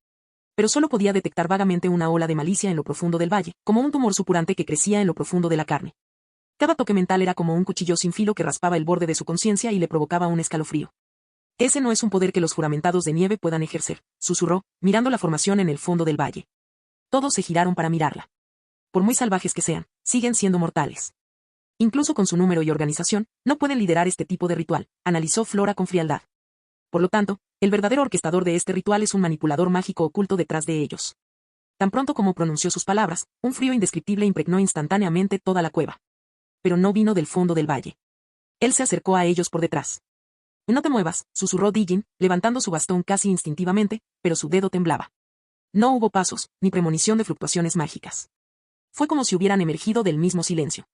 Pero solo podía detectar vagamente una ola de malicia en lo profundo del valle, como un tumor supurante que crecía en lo profundo de la carne. Cada toque mental era como un cuchillo sin filo que raspaba el borde de su conciencia y le provocaba un escalofrío. Ese no es un poder que los juramentados de nieve puedan ejercer, susurró, mirando la formación en el fondo del valle. Todos se giraron para mirarla. Por muy salvajes que sean, siguen siendo mortales. Incluso con su número y organización, no pueden liderar este tipo de ritual, analizó Flora con frialdad. Por lo tanto, el verdadero orquestador de este ritual es un manipulador mágico oculto detrás de ellos. Tan pronto como pronunció sus palabras, un frío indescriptible impregnó instantáneamente toda la cueva. Pero no vino del fondo del valle. Él se acercó a ellos por detrás. No te muevas, susurró Dijin, levantando su bastón casi instintivamente, pero su dedo temblaba. No hubo pasos, ni premonición de fluctuaciones mágicas. Fue como si hubieran emergido del mismo silencio.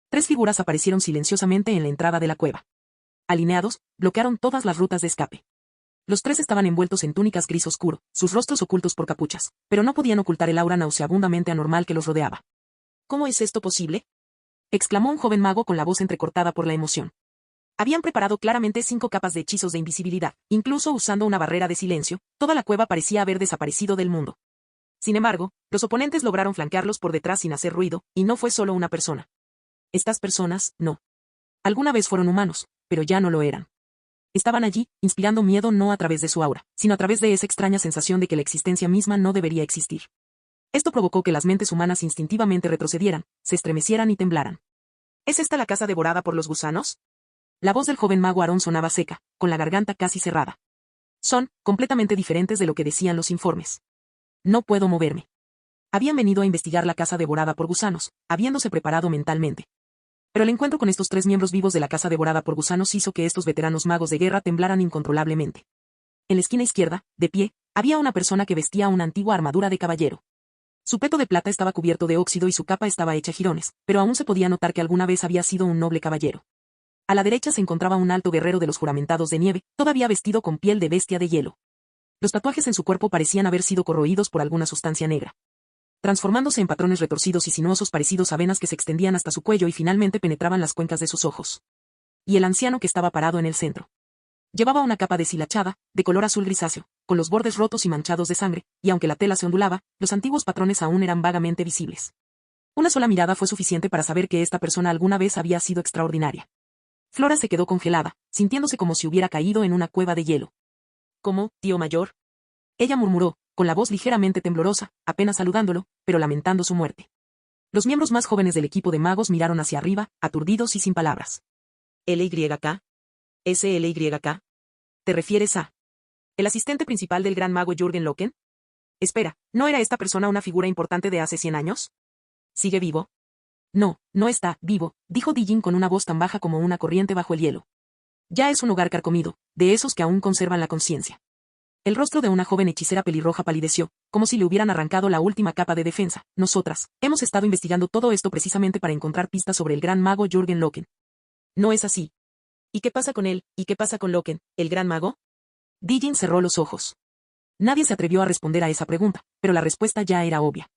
3 figuras aparecieron silenciosamente en la entrada de la cueva. Alineados, bloquearon todas las rutas de escape. Los 3 estaban envueltos en túnicas gris oscuro, sus rostros ocultos por capuchas, pero no podían ocultar el aura nauseabundamente anormal que los rodeaba. ¿Cómo es esto posible?, exclamó un joven mago con la voz entrecortada por la emoción. Habían preparado claramente 5 capas de hechizos de invisibilidad, incluso usando una barrera de silencio, toda la cueva parecía haber desaparecido del mundo. Sin embargo, los oponentes lograron flanquearlos por detrás sin hacer ruido, y no fue solo una persona. Estas personas, no. Alguna vez fueron humanos, pero ya no lo eran. Estaban allí, inspirando miedo no a través de su aura, sino a través de esa extraña sensación de que la existencia misma no debería existir. Esto provocó que las mentes humanas instintivamente retrocedieran, se estremecieran y temblaran. ¿Es esta la casa devorada por los gusanos? La voz del joven mago Aarón sonaba seca, con la garganta casi cerrada. Son, completamente diferentes de lo que decían los informes. No puedo moverme. Habían venido a investigar la casa devorada por gusanos, habiéndose preparado mentalmente. Pero el encuentro con estos 3 miembros vivos de la casa devorada por gusanos hizo que estos veteranos magos de guerra temblaran incontrolablemente. En la esquina izquierda, de pie, había una persona que vestía una antigua armadura de caballero. Su peto de plata estaba cubierto de óxido y su capa estaba hecha jirones, pero aún se podía notar que alguna vez había sido un noble caballero. A la derecha se encontraba un alto guerrero de los juramentados de nieve, todavía vestido con piel de bestia de hielo. Los tatuajes en su cuerpo parecían haber sido corroídos por alguna sustancia negra, transformándose en patrones retorcidos y sinuosos parecidos a venas que se extendían hasta su cuello y finalmente penetraban las cuencas de sus ojos. Y el anciano que estaba parado en el centro. Llevaba una capa deshilachada, de color azul grisáceo, con los bordes rotos y manchados de sangre, y aunque la tela se ondulaba, los antiguos patrones aún eran vagamente visibles. Una sola mirada fue suficiente para saber que esta persona alguna vez había sido extraordinaria. Flora se quedó congelada, sintiéndose como si hubiera caído en una cueva de hielo. ¿Cómo, tío mayor?, ella murmuró, con la voz ligeramente temblorosa, apenas saludándolo, pero lamentando su muerte. Los miembros más jóvenes del equipo de magos miraron hacia arriba, aturdidos y sin palabras. ¿LYK? ¿SLYK? ¿Te refieres a el asistente principal del gran mago Jürgen Loken? Espera, ¿no era esta persona una figura importante de hace 100 años? ¿Sigue vivo? No, no está vivo, dijo Dijin con una voz tan baja como una corriente bajo el hielo. Ya es un hogar carcomido, de esos que aún conservan la conciencia. El rostro de una joven hechicera pelirroja palideció, como si le hubieran arrancado la última capa de defensa. Nosotras, hemos estado investigando todo esto precisamente para encontrar pistas sobre el gran mago Jürgen Loken. No es así. ¿Y qué pasa con él? ¿Y qué pasa con Loken, el gran mago? Dijin cerró los ojos. Nadie se atrevió a responder a esa pregunta, pero la respuesta ya era obvia.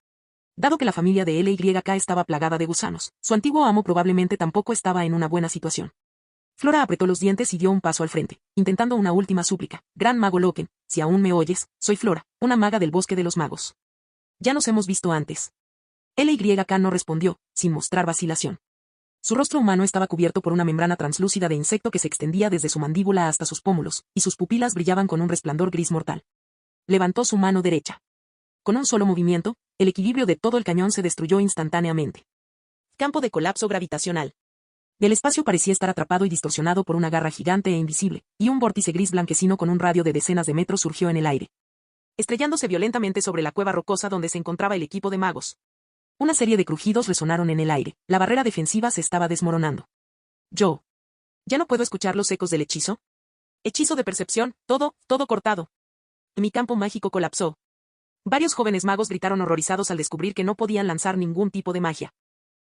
Dado que la familia de LYK estaba plagada de gusanos, su antiguo amo probablemente tampoco estaba en una buena situación. Flora apretó los dientes y dio un paso al frente, intentando una última súplica. Gran mago Loken, si aún me oyes, soy Flora, una maga del bosque de los magos. Ya nos hemos visto antes. LYK no respondió, sin mostrar vacilación. Su rostro humano estaba cubierto por una membrana translúcida de insecto que se extendía desde su mandíbula hasta sus pómulos, y sus pupilas brillaban con un resplandor gris mortal. Levantó su mano derecha. Con un solo movimiento, el equilibrio de todo el cañón se destruyó instantáneamente. Campo de colapso gravitacional. El espacio parecía estar atrapado y distorsionado por una garra gigante e invisible, y un vórtice gris blanquecino con un radio de decenas de metros surgió en el aire, estrellándose violentamente sobre la cueva rocosa donde se encontraba el equipo de magos. Una serie de crujidos resonaron en el aire, la barrera defensiva se estaba desmoronando. ¿Ya no puedo escuchar los ecos del hechizo? Hechizo de percepción, todo cortado. Mi campo mágico colapsó. Varios jóvenes magos gritaron horrorizados al descubrir que no podían lanzar ningún tipo de magia.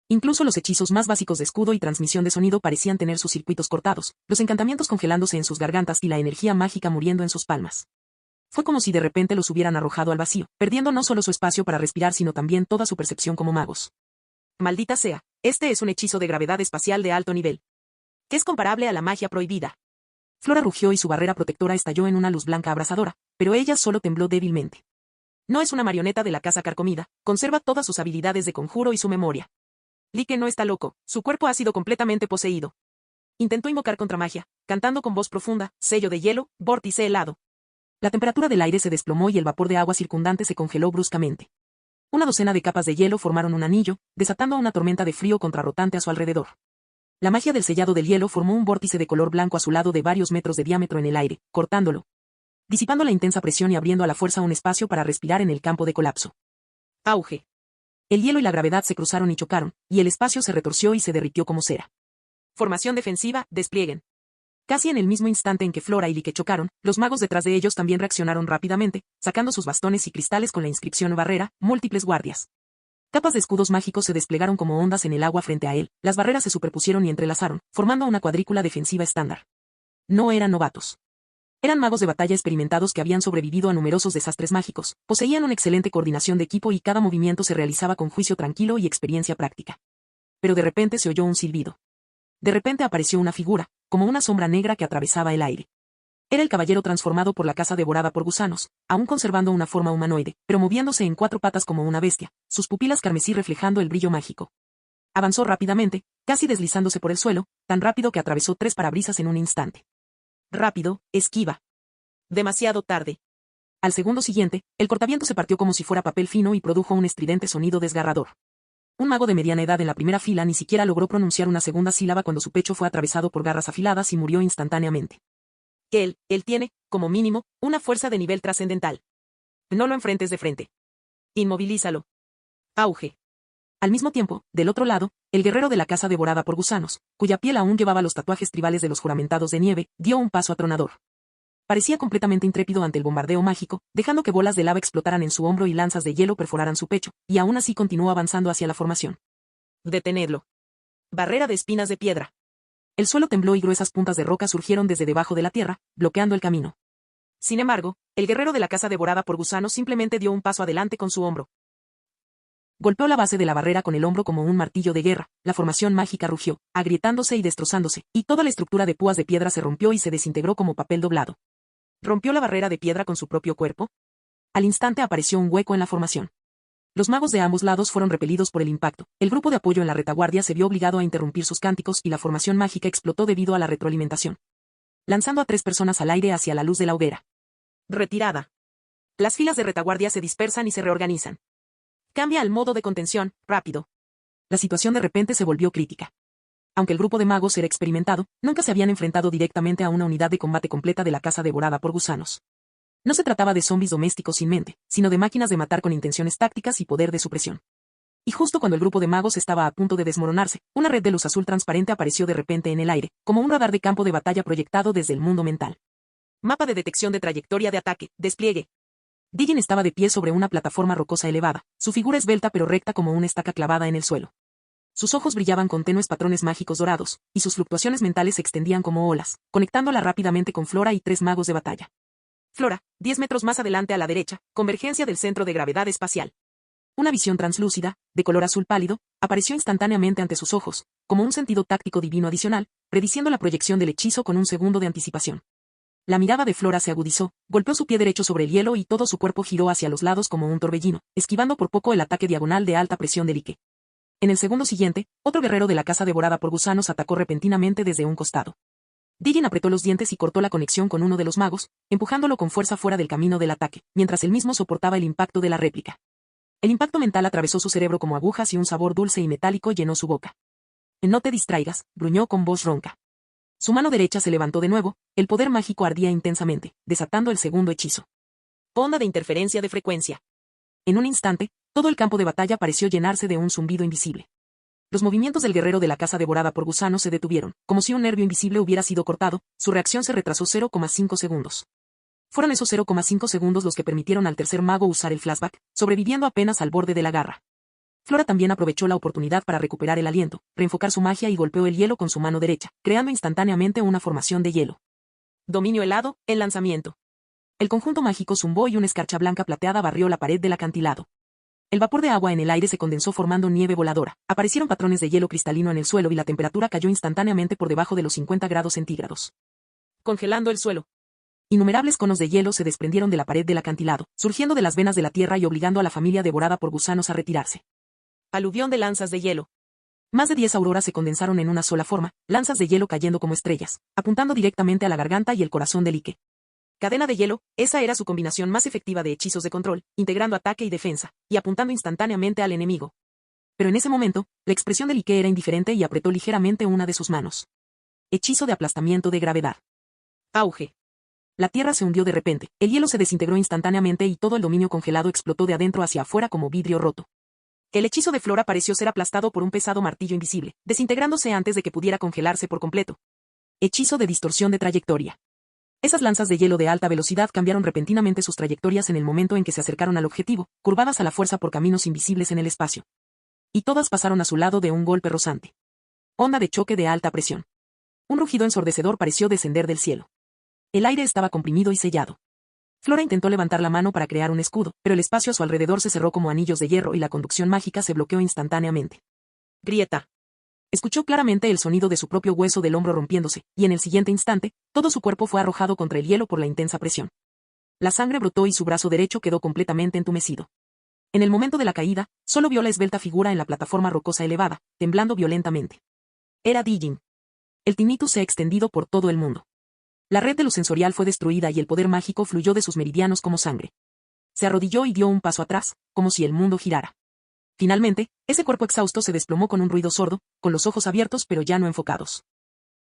Incluso los hechizos más básicos de escudo y transmisión de sonido parecían tener sus circuitos cortados, los encantamientos congelándose en sus gargantas y la energía mágica muriendo en sus palmas. Fue como si de repente los hubieran arrojado al vacío, perdiendo no solo su espacio para respirar sino también toda su percepción como magos. Maldita sea, este es un hechizo de gravedad espacial de alto nivel, que es comparable a la magia prohibida. Flora rugió y su barrera protectora estalló en una luz blanca abrasadora, pero ella solo tembló débilmente. No es una marioneta de la casa carcomida, conserva todas sus habilidades de conjuro y su memoria. Like no está loco, su cuerpo ha sido completamente poseído. Intentó invocar contramagia, cantando con voz profunda, sello de hielo, vórtice helado. La temperatura del aire se desplomó y el vapor de agua circundante se congeló bruscamente. Una docena de capas de hielo formaron un anillo, desatando una tormenta de frío contrarrotante a su alrededor. La magia del sellado del hielo formó un vórtice de color blanco azulado de varios metros de diámetro en el aire, cortándolo, disipando la intensa presión y abriendo a la fuerza un espacio para respirar en el campo de colapso. Auge. El hielo y la gravedad se cruzaron y chocaron, y el espacio se retorció y se derritió como cera. Formación defensiva, desplieguen. Casi en el mismo instante en que Flora y Like chocaron, los magos detrás de ellos también reaccionaron rápidamente, sacando sus bastones y cristales con la inscripción barrera, múltiples guardias. Capas de escudos mágicos se desplegaron como ondas en el agua frente a él, las barreras se superpusieron y entrelazaron, formando una cuadrícula defensiva estándar. No eran novatos. Eran magos de batalla experimentados que habían sobrevivido a numerosos desastres mágicos, poseían una excelente coordinación de equipo y cada movimiento se realizaba con juicio tranquilo y experiencia práctica. Pero de repente se oyó un silbido. De repente apareció una figura, como una sombra negra que atravesaba el aire. Era el caballero transformado por la casa devorada por gusanos, aún conservando una forma humanoide, pero moviéndose en cuatro patas como una bestia, sus pupilas carmesí reflejando el brillo mágico. Avanzó rápidamente, casi deslizándose por el suelo, tan rápido que atravesó 3 parabrisas en un instante. Rápido, esquiva. Demasiado tarde. Al segundo siguiente, el cortaviento se partió como si fuera papel fino y produjo un estridente sonido desgarrador. Un mago de mediana edad en la primera fila ni siquiera logró pronunciar una segunda sílaba cuando su pecho fue atravesado por garras afiladas y murió instantáneamente. Él tiene, como mínimo, una fuerza de nivel trascendental. No lo enfrentes de frente. Inmovilízalo. Auge. Al mismo tiempo, del otro lado, el guerrero de la casa devorada por gusanos, cuya piel aún llevaba los tatuajes tribales de los juramentados de nieve, dio un paso atronador. Parecía completamente intrépido ante el bombardeo mágico, dejando que bolas de lava explotaran en su hombro y lanzas de hielo perforaran su pecho, y aún así continuó avanzando hacia la formación. Detenedlo. Barrera de espinas de piedra. El suelo tembló y gruesas puntas de roca surgieron desde debajo de la tierra, bloqueando el camino. Sin embargo, el guerrero de la casa devorada por gusanos simplemente dio un paso adelante con su hombro. Golpeó la base de la barrera con el hombro como un martillo de guerra, la formación mágica rugió, agrietándose y destrozándose, y toda la estructura de púas de piedra se rompió y se desintegró como papel doblado. ¿Rompió la barrera de piedra con su propio cuerpo? Al instante apareció un hueco en la formación. Los magos de ambos lados fueron repelidos por el impacto, el grupo de apoyo en la retaguardia se vio obligado a interrumpir sus cánticos y la formación mágica explotó debido a la retroalimentación, lanzando a 3 personas al aire hacia la luz de la hoguera. Retirada. Las filas de retaguardia se dispersan y se reorganizan. Cambia al modo de contención, rápido. La situación de repente se volvió crítica. Aunque el grupo de magos era experimentado, nunca se habían enfrentado directamente a una unidad de combate completa de la casa devorada por gusanos. No se trataba de zombies domésticos sin mente, sino de máquinas de matar con intenciones tácticas y poder de supresión. Y justo cuando el grupo de magos estaba a punto de desmoronarse, una red de luz azul transparente apareció de repente en el aire, como un radar de campo de batalla proyectado desde el mundo mental. Mapa de detección de trayectoria de ataque, despliegue. Digin estaba de pie sobre una plataforma rocosa elevada, su figura esbelta pero recta como una estaca clavada en el suelo. Sus ojos brillaban con tenues patrones mágicos dorados, y sus fluctuaciones mentales se extendían como olas, conectándola rápidamente con Flora y 3 magos de batalla. Flora, 10 metros más adelante a la derecha, convergencia del centro de gravedad espacial. Una visión translúcida, de color azul pálido, apareció instantáneamente ante sus ojos, como un sentido táctico divino adicional, prediciendo la proyección del hechizo con un segundo de anticipación. La mirada de Flora se agudizó, golpeó su pie derecho sobre el hielo y todo su cuerpo giró hacia los lados como un torbellino, esquivando por poco el ataque diagonal de alta presión de Like. En el segundo siguiente, otro guerrero de la casa devorada por gusanos atacó repentinamente desde un costado. Digin apretó los dientes y cortó la conexión con uno de los magos, empujándolo con fuerza fuera del camino del ataque, mientras él mismo soportaba el impacto de la réplica. El impacto mental atravesó su cerebro como agujas y un sabor dulce y metálico llenó su boca. No te distraigas, gruñó con voz ronca. Su mano derecha se levantó de nuevo, el poder mágico ardía intensamente, desatando el segundo hechizo. Onda de interferencia de frecuencia. En un instante, todo el campo de batalla pareció llenarse de un zumbido invisible. Los movimientos del guerrero de la casa devorada por gusanos se detuvieron, como si un nervio invisible hubiera sido cortado, su reacción se retrasó 0,5 segundos. Fueron esos 0,5 segundos los que permitieron al tercer mago usar el flashback, sobreviviendo apenas al borde de la garra. Flora también aprovechó la oportunidad para recuperar el aliento, reenfocar su magia y golpeó el hielo con su mano derecha, creando instantáneamente una formación de hielo. Dominio helado, el lanzamiento. El conjunto mágico zumbó y una escarcha blanca plateada barrió la pared del acantilado. El vapor de agua en el aire se condensó formando nieve voladora, aparecieron patrones de hielo cristalino en el suelo y la temperatura cayó instantáneamente por debajo de los 50 grados centígrados. Congelando el suelo. Innumerables conos de hielo se desprendieron de la pared del acantilado, surgiendo de las venas de la tierra y obligando a la familia devorada por gusanos a retirarse. Aluvión de lanzas de hielo. Más de 10 auroras se condensaron en una sola forma, lanzas de hielo cayendo como estrellas, apuntando directamente a la garganta y el corazón de Like. Cadena de hielo, esa era su combinación más efectiva de hechizos de control, integrando ataque y defensa, y apuntando instantáneamente al enemigo. Pero en ese momento, la expresión de Like era indiferente y apretó ligeramente una de sus manos. Hechizo de aplastamiento de gravedad. Auge. La tierra se hundió de repente, el hielo se desintegró instantáneamente y todo el dominio congelado explotó de adentro hacia afuera como vidrio roto. El hechizo de Flora pareció ser aplastado por un pesado martillo invisible, desintegrándose antes de que pudiera congelarse por completo. Hechizo de distorsión de trayectoria. Esas lanzas de hielo de alta velocidad cambiaron repentinamente sus trayectorias en el momento en que se acercaron al objetivo, curvadas a la fuerza por caminos invisibles en el espacio. Y todas pasaron a su lado de un golpe rozante. Onda de choque de alta presión. Un rugido ensordecedor pareció descender del cielo. El aire estaba comprimido y sellado. Flora intentó levantar la mano para crear un escudo, pero el espacio a su alrededor se cerró como anillos de hierro y la conducción mágica se bloqueó instantáneamente. Grieta. Escuchó claramente el sonido de su propio hueso del hombro rompiéndose, y en el siguiente instante, todo su cuerpo fue arrojado contra el hielo por la intensa presión. La sangre brotó y su brazo derecho quedó completamente entumecido. En el momento de la caída, solo vio la esbelta figura en la plataforma rocosa elevada, temblando violentamente. Era Dijin. El tinnitus se ha extendido por todo el mundo. La red de luz sensorial fue destruida y el poder mágico fluyó de sus meridianos como sangre. Se arrodilló y dio un paso atrás, como si el mundo girara. Finalmente, ese cuerpo exhausto se desplomó con un ruido sordo, con los ojos abiertos pero ya no enfocados.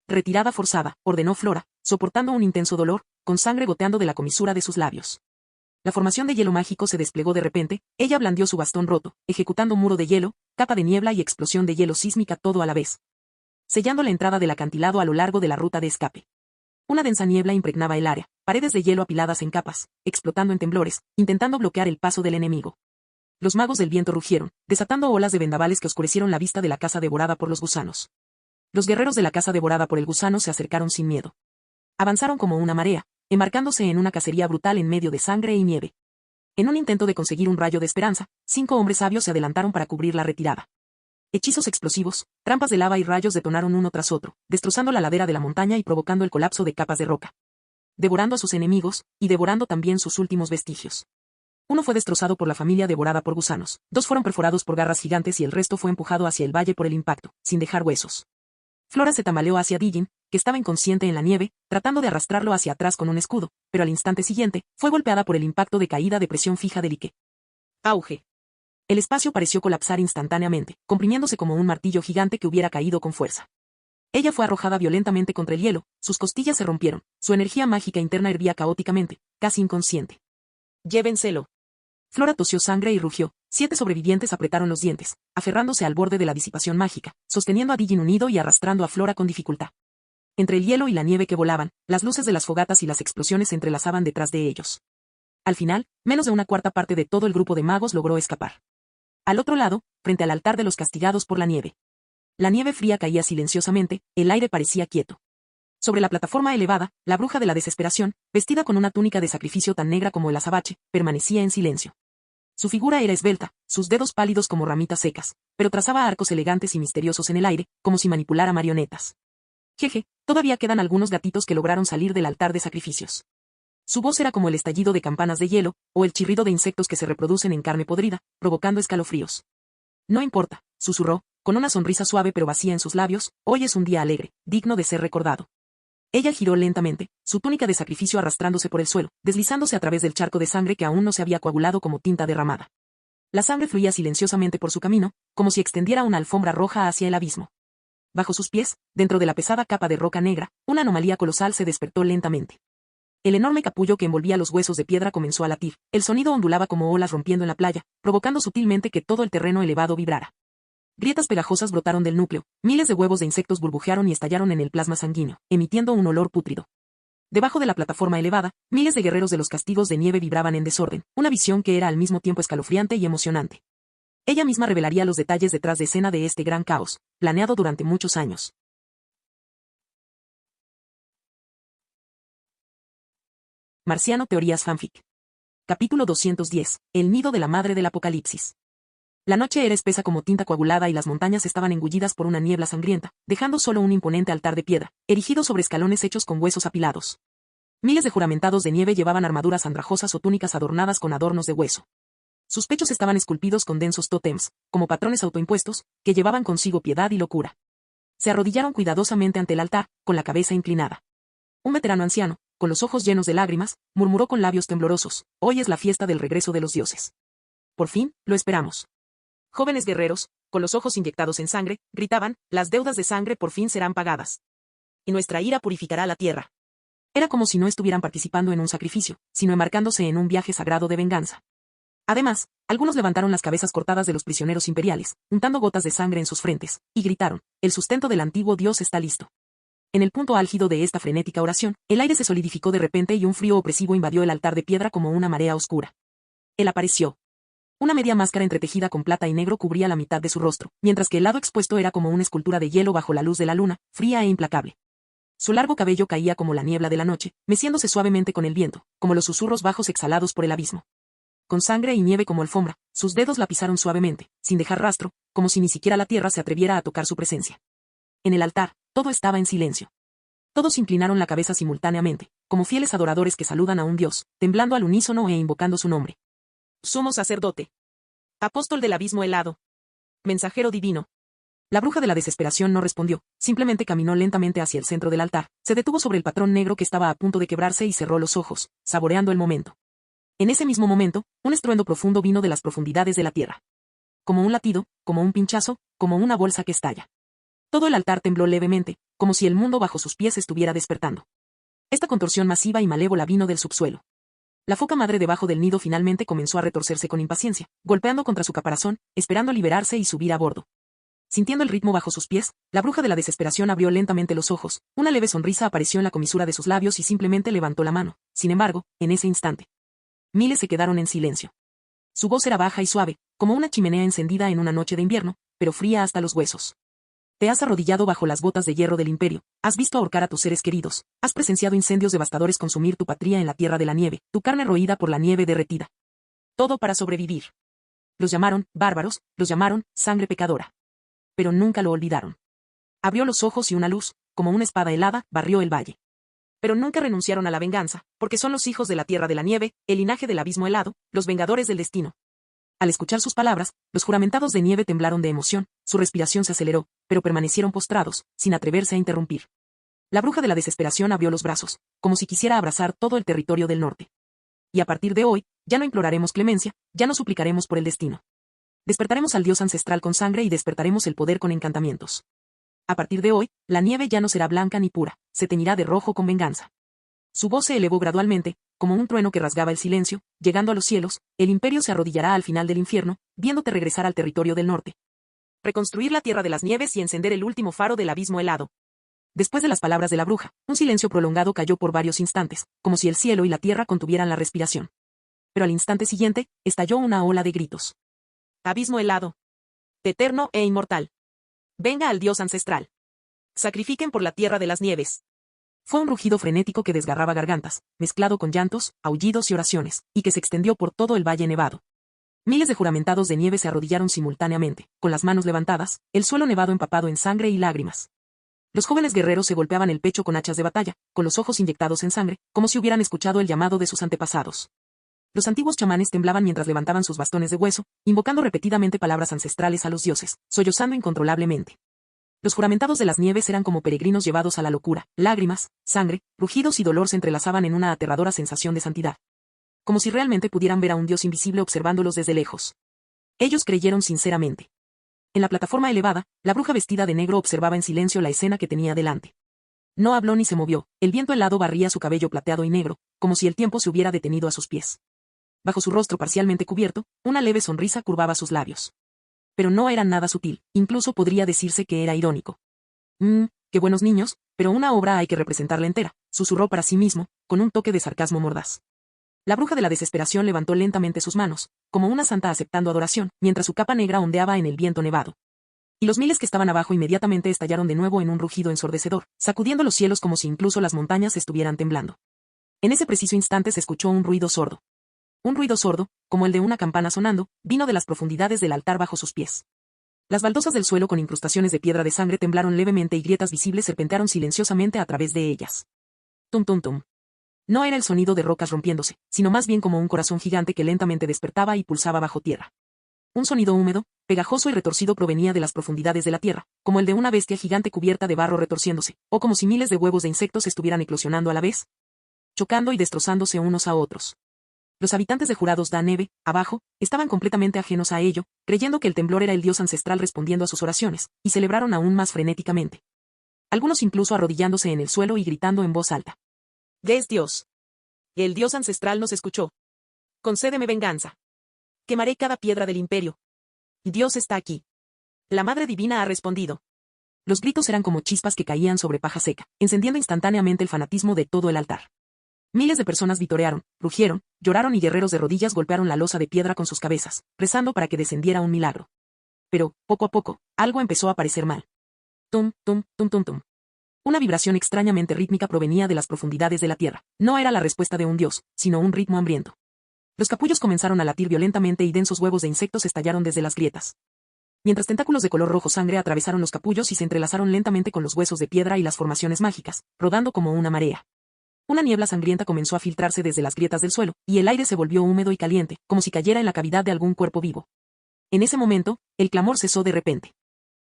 Retirada forzada, ordenó Flora, soportando un intenso dolor, con sangre goteando de la comisura de sus labios. La formación de hielo mágico se desplegó de repente, ella blandió su bastón roto, ejecutando muro de hielo, capa de niebla y explosión de hielo sísmica todo a la vez, sellando la entrada del acantilado a lo largo de la ruta de escape. Una densa niebla impregnaba el área, paredes de hielo apiladas en capas, explotando en temblores, intentando bloquear el paso del enemigo. Los magos del viento rugieron, desatando olas de vendavales que oscurecieron la vista de la casa devorada por los gusanos. Los guerreros de la casa devorada por el gusano se acercaron sin miedo. Avanzaron como una marea, embarcándose en una cacería brutal en medio de sangre y nieve. En un intento de conseguir un rayo de esperanza, 5 hombres sabios se adelantaron para cubrir la retirada. Hechizos explosivos, trampas de lava y rayos detonaron uno tras otro, destrozando la ladera de la montaña y provocando el colapso de capas de roca. Devorando a sus enemigos, y devorando también sus últimos vestigios. Uno fue destrozado por la familia devorada por gusanos, 2 fueron perforados por garras gigantes y el resto fue empujado hacia el valle por el impacto, sin dejar huesos. Flora se tambaleó hacia Dijin, que estaba inconsciente en la nieve, tratando de arrastrarlo hacia atrás con un escudo, pero al instante siguiente, fue golpeada por el impacto de caída de presión fija de Like. Auge. El espacio pareció colapsar instantáneamente, comprimiéndose como un martillo gigante que hubiera caído con fuerza. Ella fue arrojada violentamente contra el hielo, sus costillas se rompieron, su energía mágica interna hervía caóticamente, casi inconsciente. Llévenselo. Flora tosió sangre y rugió. 7 sobrevivientes apretaron los dientes, aferrándose al borde de la disipación mágica, sosteniendo a Dijin unido y arrastrando a Flora con dificultad. Entre el hielo y la nieve que volaban, las luces de las fogatas y las explosiones se entrelazaban detrás de ellos. Al final, menos de una cuarta parte de todo el grupo de magos logró escapar. Al otro lado, frente al altar de los castigados por la nieve. La nieve fría caía silenciosamente, el aire parecía quieto. Sobre la plataforma elevada, la bruja de la desesperación, vestida con una túnica de sacrificio tan negra como el azabache, permanecía en silencio. Su figura era esbelta, sus dedos pálidos como ramitas secas, pero trazaba arcos elegantes y misteriosos en el aire, como si manipulara marionetas. Jeje, todavía quedan algunos gatitos que lograron salir del altar de sacrificios. Su voz era como el estallido de campanas de hielo, o el chirrido de insectos que se reproducen en carne podrida, provocando escalofríos. No importa, susurró, con una sonrisa suave pero vacía en sus labios, hoy es un día alegre, digno de ser recordado. Ella giró lentamente, su túnica de sacrificio arrastrándose por el suelo, deslizándose a través del charco de sangre que aún no se había coagulado como tinta derramada. La sangre fluía silenciosamente por su camino, como si extendiera una alfombra roja hacia el abismo. Bajo sus pies, dentro de la pesada capa de roca negra, una anomalía colosal se despertó lentamente. El enorme capullo que envolvía los huesos de piedra comenzó a latir, el sonido ondulaba como olas rompiendo en la playa, provocando sutilmente que todo el terreno elevado vibrara. Grietas pegajosas brotaron del núcleo, miles de huevos de insectos burbujearon y estallaron en el plasma sanguíneo, emitiendo un olor pútrido. Debajo de la plataforma elevada, miles de guerreros de los castigos de nieve vibraban en desorden, una visión que era al mismo tiempo escalofriante y emocionante. Ella misma revelaría los detalles detrás de escena de este gran caos, planeado durante muchos años. Marciano Teorías Fanfic. Capítulo 210. El nido de la madre del apocalipsis. La noche era espesa como tinta coagulada y las montañas estaban engullidas por una niebla sangrienta, dejando solo un imponente altar de piedra, erigido sobre escalones hechos con huesos apilados. Miles de juramentados de nieve llevaban armaduras andrajosas o túnicas adornadas con adornos de hueso. Sus pechos estaban esculpidos con densos tótems, como patrones autoimpuestos, que llevaban consigo piedad y locura. Se arrodillaron cuidadosamente ante el altar, con la cabeza inclinada. Un veterano anciano, con los ojos llenos de lágrimas, murmuró con labios temblorosos: «Hoy es la fiesta del regreso de los dioses. Por fin, lo esperamos». Jóvenes guerreros, con los ojos inyectados en sangre, gritaban: «Las deudas de sangre por fin serán pagadas. Y nuestra ira purificará la tierra». Era como si no estuvieran participando en un sacrificio, sino embarcándose en un viaje sagrado de venganza. Además, algunos levantaron las cabezas cortadas de los prisioneros imperiales, untando gotas de sangre en sus frentes, y gritaron: «El sustento del antiguo dios está listo». En el punto álgido de esta frenética oración, el aire se solidificó de repente y un frío opresivo invadió el altar de piedra como una marea oscura. Él apareció. Una media máscara entretejida con plata y negro cubría la mitad de su rostro, mientras que el lado expuesto era como una escultura de hielo bajo la luz de la luna, fría e implacable. Su largo cabello caía como la niebla de la noche, meciéndose suavemente con el viento, como los susurros bajos exhalados por el abismo. Con sangre y nieve como alfombra, sus dedos la pisaron suavemente, sin dejar rastro, como si ni siquiera la tierra se atreviera a tocar su presencia. En el altar, todo estaba en silencio. Todos inclinaron la cabeza simultáneamente, como fieles adoradores que saludan a un dios, temblando al unísono e invocando su nombre. Sumo sacerdote. Apóstol del abismo helado. Mensajero divino. La bruja de la desesperación no respondió, simplemente caminó lentamente hacia el centro del altar, se detuvo sobre el patrón negro que estaba a punto de quebrarse y cerró los ojos, saboreando el momento. En ese mismo momento, un estruendo profundo vino de las profundidades de la tierra. Como un latido, como un pinchazo, como una bolsa que estalla. Todo el altar tembló levemente, como si el mundo bajo sus pies estuviera despertando. Esta contorsión masiva y malévola vino del subsuelo. La foca madre debajo del nido finalmente comenzó a retorcerse con impaciencia, golpeando contra su caparazón, esperando liberarse y subir a bordo. Sintiendo el ritmo bajo sus pies, la bruja de la desesperación abrió lentamente los ojos, una leve sonrisa apareció en la comisura de sus labios y simplemente levantó la mano. Sin embargo, en ese instante, miles se quedaron en silencio. Su voz era baja y suave, como una chimenea encendida en una noche de invierno, pero fría hasta los huesos. Te has arrodillado bajo las botas de hierro del imperio, has visto ahorcar a tus seres queridos, has presenciado incendios devastadores consumir tu patria en la tierra de la nieve, tu carne roída por la nieve derretida. Todo para sobrevivir. Los llamaron bárbaros, los llamaron sangre pecadora. Pero nunca lo olvidaron. Abrió los ojos y una luz, como una espada helada, barrió el valle. Pero nunca renunciaron a la venganza, porque son los hijos de la tierra de la nieve, el linaje del abismo helado, los vengadores del destino. Al escuchar sus palabras, los juramentados de nieve temblaron de emoción, su respiración se aceleró, pero permanecieron postrados, sin atreverse a interrumpir. La bruja de la desesperación abrió los brazos, como si quisiera abrazar todo el territorio del norte. Y a partir de hoy, ya no imploraremos clemencia, ya no suplicaremos por el destino. Despertaremos al dios ancestral con sangre y despertaremos el poder con encantamientos. A partir de hoy, la nieve ya no será blanca ni pura, se teñirá de rojo con venganza. Su voz se elevó gradualmente, como un trueno que rasgaba el silencio, llegando a los cielos, el imperio se arrodillará al final del infierno, viéndote regresar al territorio del norte. Reconstruir la tierra de las nieves y encender el último faro del abismo helado. Después de las palabras de la bruja, un silencio prolongado cayó por varios instantes, como si el cielo y la tierra contuvieran la respiración. Pero al instante siguiente, estalló una ola de gritos. Abismo helado. Eterno e inmortal. Venga al dios ancestral. Sacrifiquen por la tierra de las nieves. Fue un rugido frenético que desgarraba gargantas, mezclado con llantos, aullidos y oraciones, y que se extendió por todo el valle nevado. Miles de juramentados de nieve se arrodillaron simultáneamente, con las manos levantadas, el suelo nevado empapado en sangre y lágrimas. Los jóvenes guerreros se golpeaban el pecho con hachas de batalla, con los ojos inyectados en sangre, como si hubieran escuchado el llamado de sus antepasados. Los antiguos chamanes temblaban mientras levantaban sus bastones de hueso, invocando repetidamente palabras ancestrales a los dioses, sollozando incontrolablemente. Los juramentados de las nieves eran como peregrinos llevados a la locura, lágrimas, sangre, rugidos y dolor se entrelazaban en una aterradora sensación de santidad. Como si realmente pudieran ver a un dios invisible observándolos desde lejos. Ellos creyeron sinceramente. En la plataforma elevada, la bruja vestida de negro observaba en silencio la escena que tenía delante. No habló ni se movió, el viento helado barría su cabello plateado y negro, como si el tiempo se hubiera detenido a sus pies. Bajo su rostro parcialmente cubierto, una leve sonrisa curvaba sus labios. Pero no era nada sutil, incluso podría decirse que era irónico. Qué buenos niños, pero una obra hay que representarla entera, susurró para sí mismo, con un toque de sarcasmo mordaz. La bruja de la desesperación levantó lentamente sus manos, como una santa aceptando adoración, mientras su capa negra ondeaba en el viento nevado. Y los miles que estaban abajo inmediatamente estallaron de nuevo en un rugido ensordecedor, sacudiendo los cielos como si incluso las montañas estuvieran temblando. En ese preciso instante se escuchó un ruido sordo. Un ruido sordo, como el de una campana sonando, vino de las profundidades del altar bajo sus pies. Las baldosas del suelo con incrustaciones de piedra de sangre temblaron levemente y grietas visibles serpentearon silenciosamente a través de ellas. Tum tum tum. No era el sonido de rocas rompiéndose, sino más bien como un corazón gigante que lentamente despertaba y pulsaba bajo tierra. Un sonido húmedo, pegajoso y retorcido provenía de las profundidades de la tierra, como el de una bestia gigante cubierta de barro retorciéndose, o como si miles de huevos de insectos estuvieran eclosionando a la vez, chocando y destrozándose unos a otros. Los habitantes de Jurados da Neve, abajo, estaban completamente ajenos a ello, creyendo que el temblor era el dios ancestral respondiendo a sus oraciones, y celebraron aún más frenéticamente. Algunos incluso arrodillándose en el suelo y gritando en voz alta. «¡Es Dios! El dios ancestral nos escuchó. Concédeme venganza. Quemaré cada piedra del imperio. Dios está aquí. La Madre Divina ha respondido». Los gritos eran como chispas que caían sobre paja seca, encendiendo instantáneamente el fanatismo de todo el altar. Miles de personas vitorearon, rugieron, lloraron y guerreros de rodillas golpearon la losa de piedra con sus cabezas, rezando para que descendiera un milagro. Pero, poco a poco, algo empezó a parecer mal. Tum, tum, tum, tum, tum. Una vibración extrañamente rítmica provenía de las profundidades de la tierra. No era la respuesta de un dios, sino un ritmo hambriento. Los capullos comenzaron a latir violentamente y densos huevos de insectos estallaron desde las grietas. Mientras tentáculos de color rojo sangre atravesaron los capullos y se entrelazaron lentamente con los huesos de piedra y las formaciones mágicas, rodando como una marea. Una niebla sangrienta comenzó a filtrarse desde las grietas del suelo, y el aire se volvió húmedo y caliente, como si cayera en la cavidad de algún cuerpo vivo. En ese momento, el clamor cesó de repente.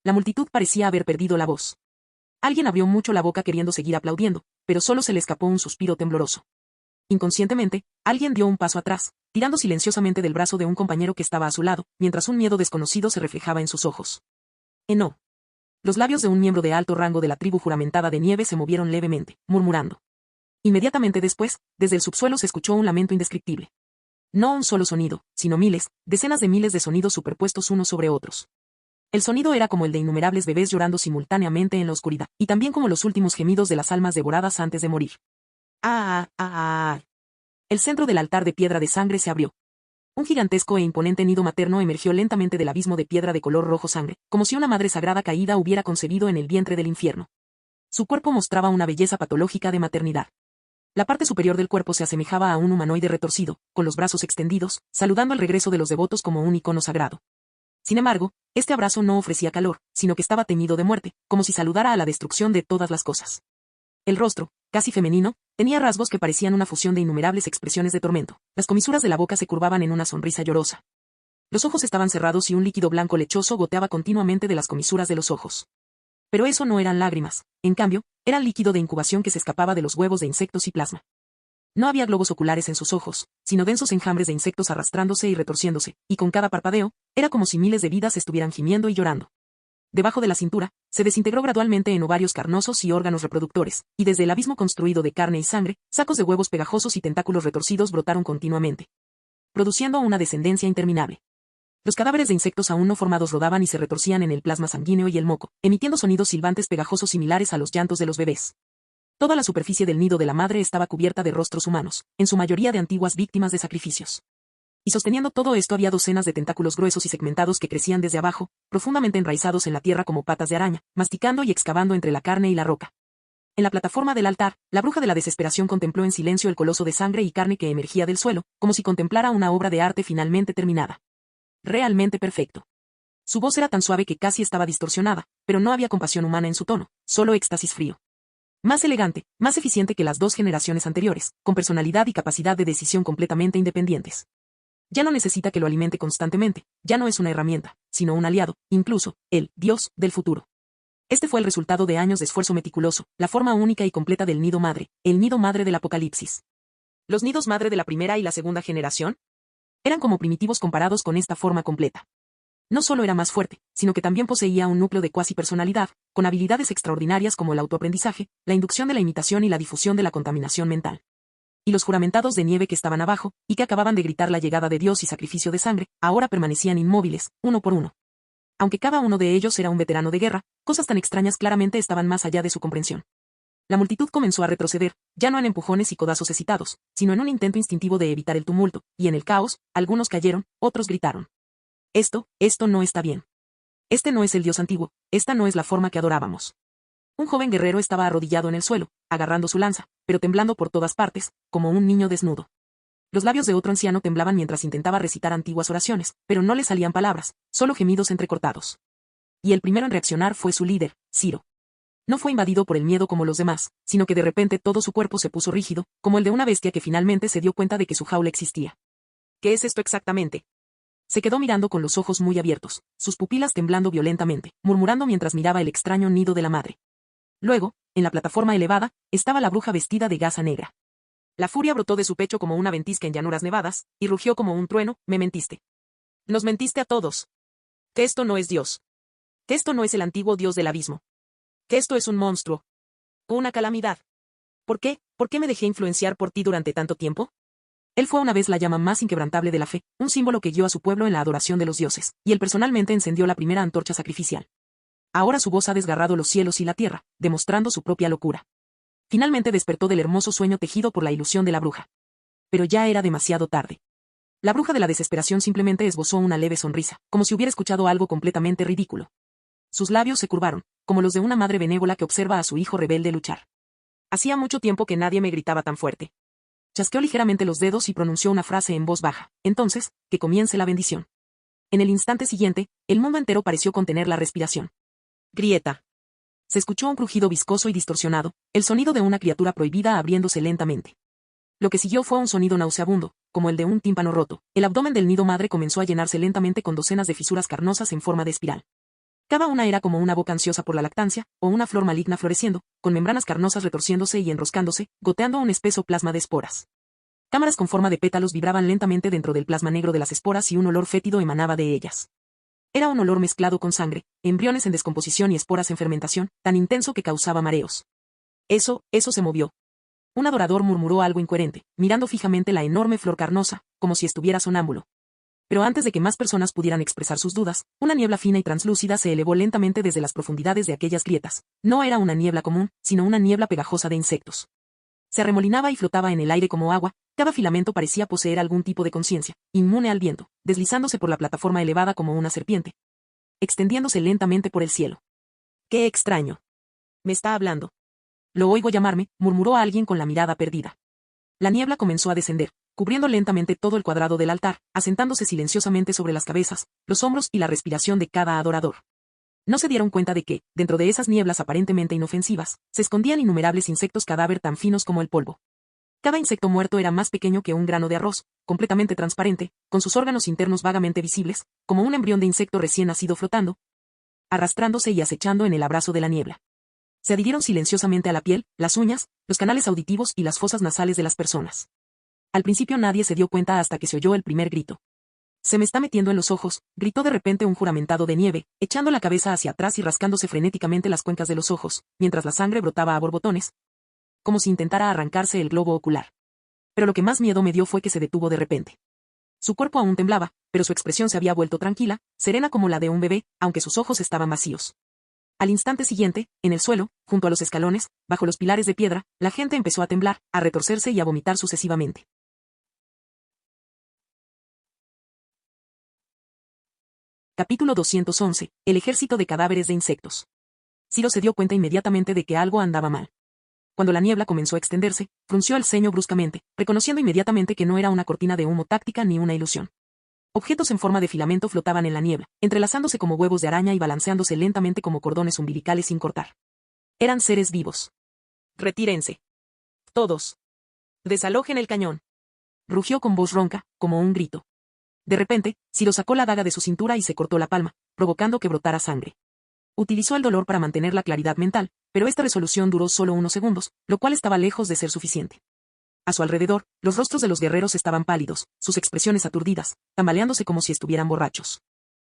La multitud parecía haber perdido la voz. Alguien abrió mucho la boca queriendo seguir aplaudiendo, pero solo se le escapó un suspiro tembloroso. Inconscientemente, alguien dio un paso atrás, tirando silenciosamente del brazo de un compañero que estaba a su lado, mientras un miedo desconocido se reflejaba en sus ojos. No. Los labios de un miembro de alto rango de la tribu juramentada de nieve se movieron levemente, murmurando. Inmediatamente después, desde el subsuelo se escuchó un lamento indescriptible. No un solo sonido, sino miles, decenas de miles de sonidos superpuestos unos sobre otros. El sonido era como el de innumerables bebés llorando simultáneamente en la oscuridad, y también como los últimos gemidos de las almas devoradas antes de morir. ¡Ah, ah, ah, ah! El centro del altar de piedra de sangre se abrió. Un gigantesco e imponente nido materno emergió lentamente del abismo de piedra de color rojo sangre, como si una madre sagrada caída hubiera concebido en el vientre del infierno. Su cuerpo mostraba una belleza patológica de maternidad. La parte superior del cuerpo se asemejaba a un humanoide retorcido, con los brazos extendidos, saludando el regreso de los devotos como un icono sagrado. Sin embargo, este abrazo no ofrecía calor, sino que estaba teñido de muerte, como si saludara a la destrucción de todas las cosas. El rostro, casi femenino, tenía rasgos que parecían una fusión de innumerables expresiones de tormento. Las comisuras de la boca se curvaban en una sonrisa llorosa. Los ojos estaban cerrados y un líquido blanco lechoso goteaba continuamente de las comisuras de los ojos. Pero eso no eran lágrimas, en cambio, era líquido de incubación que se escapaba de los huevos de insectos y plasma. No había globos oculares en sus ojos, sino densos enjambres de insectos arrastrándose y retorciéndose, y con cada parpadeo, era como si miles de vidas estuvieran gimiendo y llorando. Debajo de la cintura, se desintegró gradualmente en ovarios carnosos y órganos reproductores, y desde el abismo construido de carne y sangre, sacos de huevos pegajosos y tentáculos retorcidos brotaron continuamente, produciendo una descendencia interminable. Los cadáveres de insectos aún no formados rodaban y se retorcían en el plasma sanguíneo y el moco, emitiendo sonidos silbantes pegajosos similares a los llantos de los bebés. Toda la superficie del nido de la madre estaba cubierta de rostros humanos, en su mayoría de antiguas víctimas de sacrificios. Y sosteniendo todo esto había docenas de tentáculos gruesos y segmentados que crecían desde abajo, profundamente enraizados en la tierra como patas de araña, masticando y excavando entre la carne y la roca. En la plataforma del altar, la bruja de la desesperación contempló en silencio el coloso de sangre y carne que emergía del suelo, como si contemplara una obra de arte finalmente terminada. Realmente perfecto. Su voz era tan suave que casi estaba distorsionada, pero no había compasión humana en su tono, solo éxtasis frío. Más elegante, más eficiente que las dos generaciones anteriores, con personalidad y capacidad de decisión completamente independientes. Ya no necesita que lo alimente constantemente, ya no es una herramienta, sino un aliado, incluso, el Dios del futuro. Este fue el resultado de años de esfuerzo meticuloso, la forma única y completa del nido madre, el nido madre del Apocalipsis. ¿Los nidos madre de la primera y la segunda generación? Eran como primitivos comparados con esta forma completa. No solo era más fuerte, sino que también poseía un núcleo de cuasi personalidad, con habilidades extraordinarias como el autoaprendizaje, la inducción de la imitación y la difusión de la contaminación mental. Y los juramentados de nieve que estaban abajo, y que acababan de gritar la llegada de Dios y sacrificio de sangre, ahora permanecían inmóviles, uno por uno. Aunque cada uno de ellos era un veterano de guerra, cosas tan extrañas claramente estaban más allá de su comprensión. La multitud comenzó a retroceder, ya no en empujones y codazos excitados, sino en un intento instintivo de evitar el tumulto, y en el caos, algunos cayeron, otros gritaron. Esto no está bien. Este no es el Dios antiguo, esta no es la forma que adorábamos. Un joven guerrero estaba arrodillado en el suelo, agarrando su lanza, pero temblando por todas partes, como un niño desnudo. Los labios de otro anciano temblaban mientras intentaba recitar antiguas oraciones, pero no le salían palabras, solo gemidos entrecortados. Y el primero en reaccionar fue su líder, Ciro. no fue invadido por el miedo como los demás, sino que de repente todo su cuerpo se puso rígido, como el de una bestia que finalmente se dio cuenta de que su jaula existía. ¿Qué es esto exactamente? Se quedó mirando con los ojos muy abiertos, sus pupilas temblando violentamente, murmurando mientras miraba el extraño nido de la madre. Luego, en la plataforma elevada, estaba la bruja vestida de gasa negra. La furia brotó de su pecho como una ventisca en llanuras nevadas, y rugió como un trueno: me mentiste. Nos mentiste a todos. Que esto no es Dios. Que esto no es el antiguo Dios del abismo. Que esto es un monstruo. Una calamidad. ¿Por qué? ¿Por qué me dejé influenciar por ti durante tanto tiempo? Él fue una vez la llama más inquebrantable de la fe, un símbolo que guió a su pueblo en la adoración de los dioses, y él personalmente encendió la primera antorcha sacrificial. Ahora su voz ha desgarrado los cielos y la tierra, demostrando su propia locura. Finalmente despertó del hermoso sueño tejido por la ilusión de la bruja. Pero ya era demasiado tarde. La bruja de la desesperación simplemente esbozó una leve sonrisa, como si hubiera escuchado algo completamente ridículo. Sus labios se curvaron, como los de una madre benévola que observa a su hijo rebelde luchar. Hacía mucho tiempo que nadie me gritaba tan fuerte. Chasqueó ligeramente los dedos y pronunció una frase en voz baja: entonces, que comience la bendición. En el instante siguiente, el mundo entero pareció contener la respiración. Grieta. Se escuchó un crujido viscoso y distorsionado, el sonido de una criatura prohibida abriéndose lentamente. Lo que siguió fue un sonido nauseabundo, como el de un tímpano roto. El abdomen del nido madre comenzó a llenarse lentamente con docenas de fisuras carnosas en forma de espiral. Cada una era como una boca ansiosa por la lactancia, o una flor maligna floreciendo, con membranas carnosas retorciéndose y enroscándose, goteando un espeso plasma de esporas. Cámaras con forma de pétalos vibraban lentamente dentro del plasma negro de las esporas y un olor fétido emanaba de ellas. Era un olor mezclado con sangre, embriones en descomposición y esporas en fermentación, tan intenso que causaba mareos. Eso se movió. Un adorador murmuró algo incoherente, mirando fijamente la enorme flor carnosa, como si estuviera sonámbulo. Pero antes de que más personas pudieran expresar sus dudas, una niebla fina y translúcida se elevó lentamente desde las profundidades de aquellas grietas. No era una niebla común, sino una niebla pegajosa de insectos. Se arremolinaba y flotaba en el aire como agua, cada filamento parecía poseer algún tipo de conciencia, inmune al viento, deslizándose por la plataforma elevada como una serpiente, extendiéndose lentamente por el cielo. ¡Qué extraño! Me está hablando. Lo oigo llamarme, murmuró alguien con la mirada perdida. La niebla comenzó a descender, cubriendo lentamente todo el cuadrado del altar, asentándose silenciosamente sobre las cabezas, los hombros y la respiración de cada adorador. No se dieron cuenta de que, dentro de esas nieblas aparentemente inofensivas, se escondían innumerables insectos cadáver tan finos como el polvo. Cada insecto muerto era más pequeño que un grano de arroz, completamente transparente, con sus órganos internos vagamente visibles, como un embrión de insecto recién nacido flotando, arrastrándose y acechando en el abrazo de la niebla. Se adhirieron silenciosamente a la piel, las uñas, los canales auditivos y las fosas nasales de las personas. Al principio nadie se dio cuenta hasta que se oyó el primer grito. Se me está metiendo en los ojos, gritó de repente un juramentado de nieve, echando la cabeza hacia atrás y rascándose frenéticamente las cuencas de los ojos, mientras la sangre brotaba a borbotones, como si intentara arrancarse el globo ocular. Pero lo que más miedo me dio fue que se detuvo de repente. Su cuerpo aún temblaba, pero su expresión se había vuelto tranquila, serena como la de un bebé, aunque sus ojos estaban vacíos. Al instante siguiente, en el suelo, junto a los escalones, bajo los pilares de piedra, la gente empezó a temblar, a retorcerse y a vomitar sucesivamente. Capítulo 211. El ejército de cadáveres de insectos. Ciro se dio cuenta inmediatamente de que algo andaba mal. Cuando la niebla comenzó a extenderse, frunció el ceño bruscamente, reconociendo inmediatamente que no era una cortina de humo táctica ni una ilusión. Objetos en forma de filamento flotaban en la niebla, entrelazándose como huevos de araña y balanceándose lentamente como cordones umbilicales sin cortar. Eran seres vivos. Retírense. Todos. Desalojen el cañón. Rugió con voz ronca, como un grito. De repente, Ciro sacó la daga de su cintura y se cortó la palma, provocando que brotara sangre. Utilizó el dolor para mantener la claridad mental, pero esta resolución duró solo unos segundos, lo cual estaba lejos de ser suficiente. A su alrededor, los rostros de los guerreros estaban pálidos, sus expresiones aturdidas, tambaleándose como si estuvieran borrachos.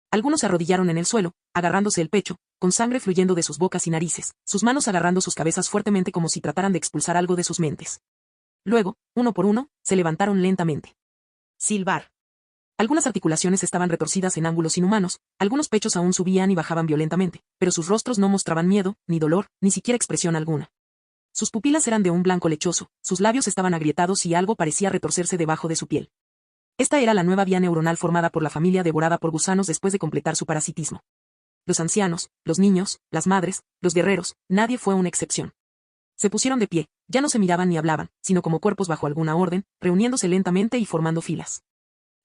Algunos se arrodillaron en el suelo, agarrándose el pecho, con sangre fluyendo de sus bocas y narices, sus manos agarrando sus cabezas fuertemente como si trataran de expulsar algo de sus mentes. Luego, uno por uno, se levantaron lentamente. Silbar. Algunas articulaciones estaban retorcidas en ángulos inhumanos, algunos pechos aún subían y bajaban violentamente, pero sus rostros no mostraban miedo, ni dolor, ni siquiera expresión alguna. Sus pupilas eran de un blanco lechoso, sus labios estaban agrietados y algo parecía retorcerse debajo de su piel. Esta era la nueva vía neuronal formada por la familia devorada por gusanos después de completar su parasitismo. Los ancianos, los niños, las madres, los guerreros, nadie fue una excepción. Se pusieron de pie, ya no se miraban ni hablaban, sino como cuerpos bajo alguna orden, reuniéndose lentamente y formando filas.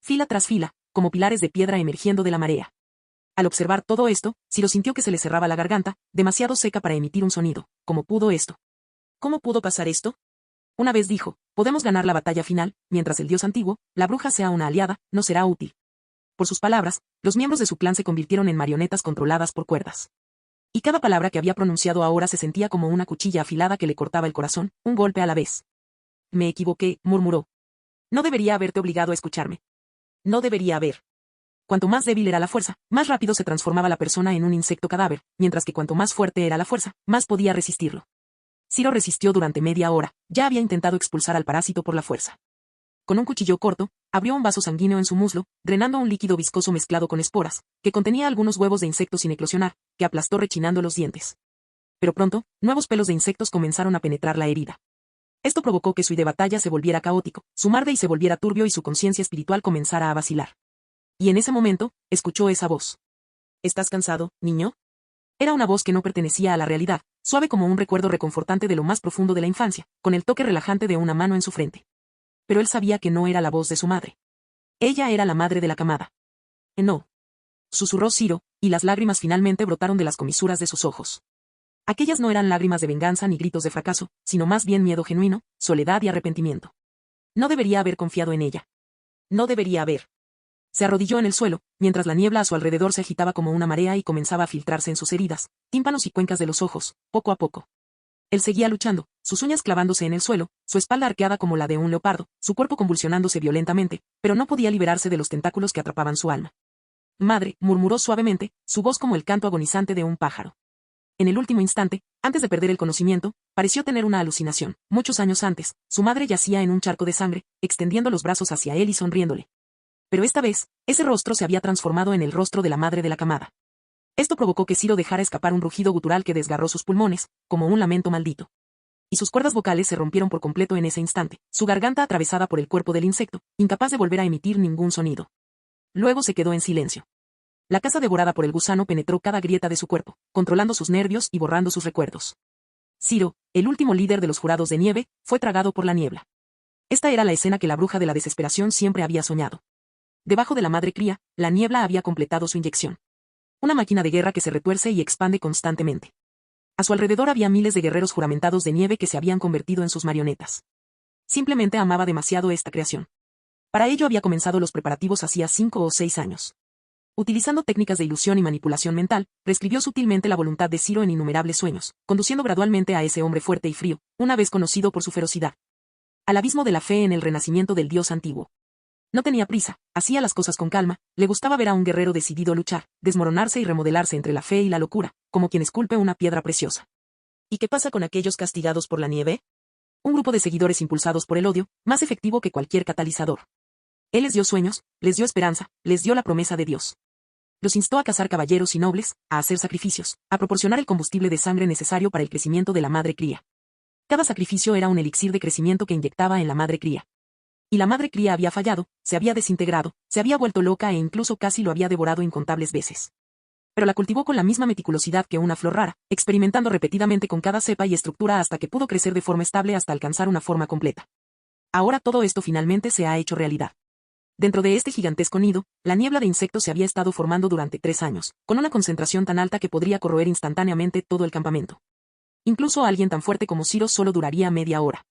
Fila tras fila, como pilares de piedra emergiendo de la marea. Al observar todo esto, Ciro sintió que se le cerraba la garganta, demasiado seca para emitir un sonido. ¿Cómo pudo esto? ¿Cómo pudo pasar esto? Una vez dijo, podemos ganar la batalla final, mientras el dios antiguo, la bruja sea una aliada, no será útil. Por sus palabras, los miembros de su clan se convirtieron en marionetas controladas por cuerdas. Y cada palabra que había pronunciado ahora se sentía como una cuchilla afilada que le cortaba el corazón, un golpe a la vez. Me equivoqué, murmuró. No debería haberte obligado a escucharme. No debería haber. Cuanto más débil era la fuerza, más rápido se transformaba la persona en un insecto cadáver, mientras que cuanto más fuerte era la fuerza, más podía resistirlo. Ciro resistió durante media hora, ya había intentado expulsar al parásito por la fuerza. Con un cuchillo corto, abrió un vaso sanguíneo en su muslo, drenando un líquido viscoso mezclado con esporas, que contenía algunos huevos de insectos sin eclosionar, que aplastó rechinando los dientes. Pero pronto, nuevos pelos de insectos comenzaron a penetrar la herida. Esto provocó que su de batalla se volviera caótico, su marde y se volviera turbio y su conciencia espiritual comenzara a vacilar. Y en ese momento, escuchó esa voz. ¿Estás cansado, niño? Era una voz que no pertenecía a la realidad, suave como un recuerdo reconfortante de lo más profundo de la infancia, con el toque relajante de una mano en su frente. Pero él sabía que no era la voz de su madre. Ella era la madre de la camada. No. Susurró Ciro, y las lágrimas finalmente brotaron de las comisuras de sus ojos. Aquellas no eran lágrimas de venganza ni gritos de fracaso, sino más bien miedo genuino, soledad y arrepentimiento. No debería haber confiado en ella. No debería haber. Se arrodilló en el suelo, mientras la niebla a su alrededor se agitaba como una marea y comenzaba a filtrarse en sus heridas, tímpanos y cuencas de los ojos, poco a poco. Él seguía luchando, sus uñas clavándose en el suelo, su espalda arqueada como la de un leopardo, su cuerpo convulsionándose violentamente, pero no podía liberarse de los tentáculos que atrapaban su alma. Madre, murmuró suavemente, su voz como el canto agonizante de un pájaro. En el último instante, antes de perder el conocimiento, pareció tener una alucinación. Muchos años antes, su madre yacía en un charco de sangre, extendiendo los brazos hacia él y sonriéndole. Pero esta vez, ese rostro se había transformado en el rostro de la madre de la camada. Esto provocó que Ciro dejara escapar un rugido gutural que desgarró sus pulmones, como un lamento maldito. Y sus cuerdas vocales se rompieron por completo en ese instante, su garganta atravesada por el cuerpo del insecto, incapaz de volver a emitir ningún sonido. Luego se quedó en silencio. La casa devorada por el gusano penetró cada grieta de su cuerpo, controlando sus nervios y borrando sus recuerdos. Ciro, el último líder de los jurados de nieve, fue tragado por la niebla. Esta era la escena que la bruja de la desesperación siempre había soñado. Debajo de la madre cría, la niebla había completado su inyección. Una máquina de guerra que se retuerce y expande constantemente. A su alrededor había miles de guerreros juramentados de nieve que se habían convertido en sus marionetas. Simplemente amaba demasiado esta creación. Para ello había comenzado los preparativos hacía 5 o 6 años. Utilizando técnicas de ilusión y manipulación mental, reescribió sutilmente la voluntad de Ciro en innumerables sueños, conduciendo gradualmente a ese hombre fuerte y frío, una vez conocido por su ferocidad. Al abismo de la fe en el renacimiento del dios antiguo. No tenía prisa, hacía las cosas con calma, le gustaba ver a un guerrero decidido a luchar, desmoronarse y remodelarse entre la fe y la locura, como quien esculpe una piedra preciosa. ¿Y qué pasa con aquellos castigados por la nieve? Un grupo de seguidores impulsados por el odio, más efectivo que cualquier catalizador. Él les dio sueños, les dio esperanza, les dio la promesa de Dios. Los instó a cazar caballeros y nobles, a hacer sacrificios, a proporcionar el combustible de sangre necesario para el crecimiento de la madre cría. Cada sacrificio era un elixir de crecimiento que inyectaba en la madre cría. Y la madre cría había fallado, se había desintegrado, se había vuelto loca e incluso casi lo había devorado incontables veces. Pero la cultivó con la misma meticulosidad que una flor rara, experimentando repetidamente con cada cepa y estructura hasta que pudo crecer de forma estable hasta alcanzar una forma completa. Ahora todo esto finalmente se ha hecho realidad. Dentro de este gigantesco nido, la niebla de insectos se había estado formando durante 3 años, con una concentración tan alta que podría corroer instantáneamente todo el campamento. Incluso alguien tan fuerte como Ciro solo duraría media hora.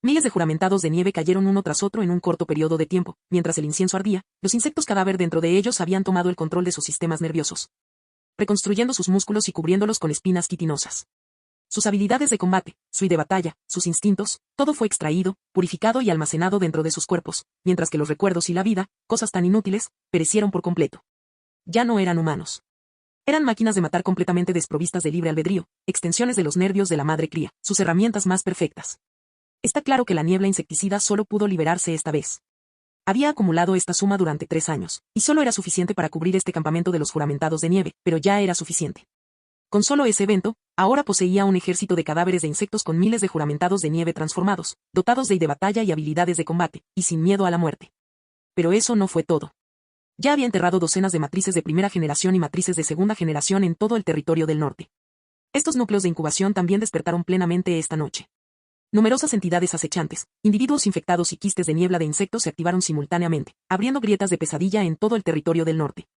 Miles de juramentados de nieve cayeron uno tras otro en un corto periodo de tiempo, mientras el incienso ardía, los insectos cadáver dentro de ellos habían tomado el control de sus sistemas nerviosos, reconstruyendo sus músculos y cubriéndolos con espinas quitinosas. Sus habilidades de combate, su de batalla, sus instintos, todo fue extraído, purificado y almacenado dentro de sus cuerpos, mientras que los recuerdos y la vida, cosas tan inútiles, perecieron por completo. Ya no eran humanos. Eran máquinas de matar completamente desprovistas de libre albedrío, extensiones de los nervios de la madre cría, sus herramientas más perfectas. Está claro que la niebla insecticida solo pudo liberarse esta vez. Había acumulado esta suma durante 3 años, y solo era suficiente para cubrir este campamento de los juramentados de nieve, pero ya era suficiente. Con solo ese evento, ahora poseía un ejército de cadáveres de insectos con miles de juramentados de nieve transformados, dotados de batalla y habilidades de combate, y sin miedo a la muerte. Pero eso no fue todo. Ya había enterrado docenas de matrices de primera generación y matrices de segunda generación en todo el territorio del norte. Estos núcleos de incubación también despertaron plenamente esta noche. Numerosas entidades acechantes, individuos infectados y quistes de niebla de insectos se activaron simultáneamente, abriendo grietas de pesadilla en todo el territorio del norte.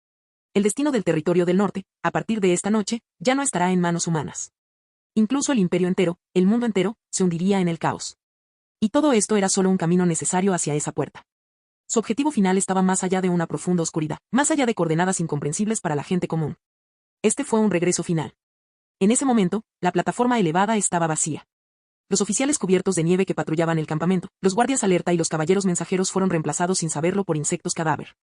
El destino del territorio del norte, a partir de esta noche, ya no estará en manos humanas. Incluso el imperio entero, el mundo entero, se hundiría en el caos. Y todo esto era solo un camino necesario hacia esa puerta. Su objetivo final estaba más allá de una profunda oscuridad, más allá de coordenadas incomprensibles para la gente común. Este fue un regreso final. En ese momento, la plataforma elevada estaba vacía. Los oficiales cubiertos de nieve que patrullaban el campamento, los guardias alerta y los caballeros mensajeros fueron reemplazados sin saberlo por insectos cadáver.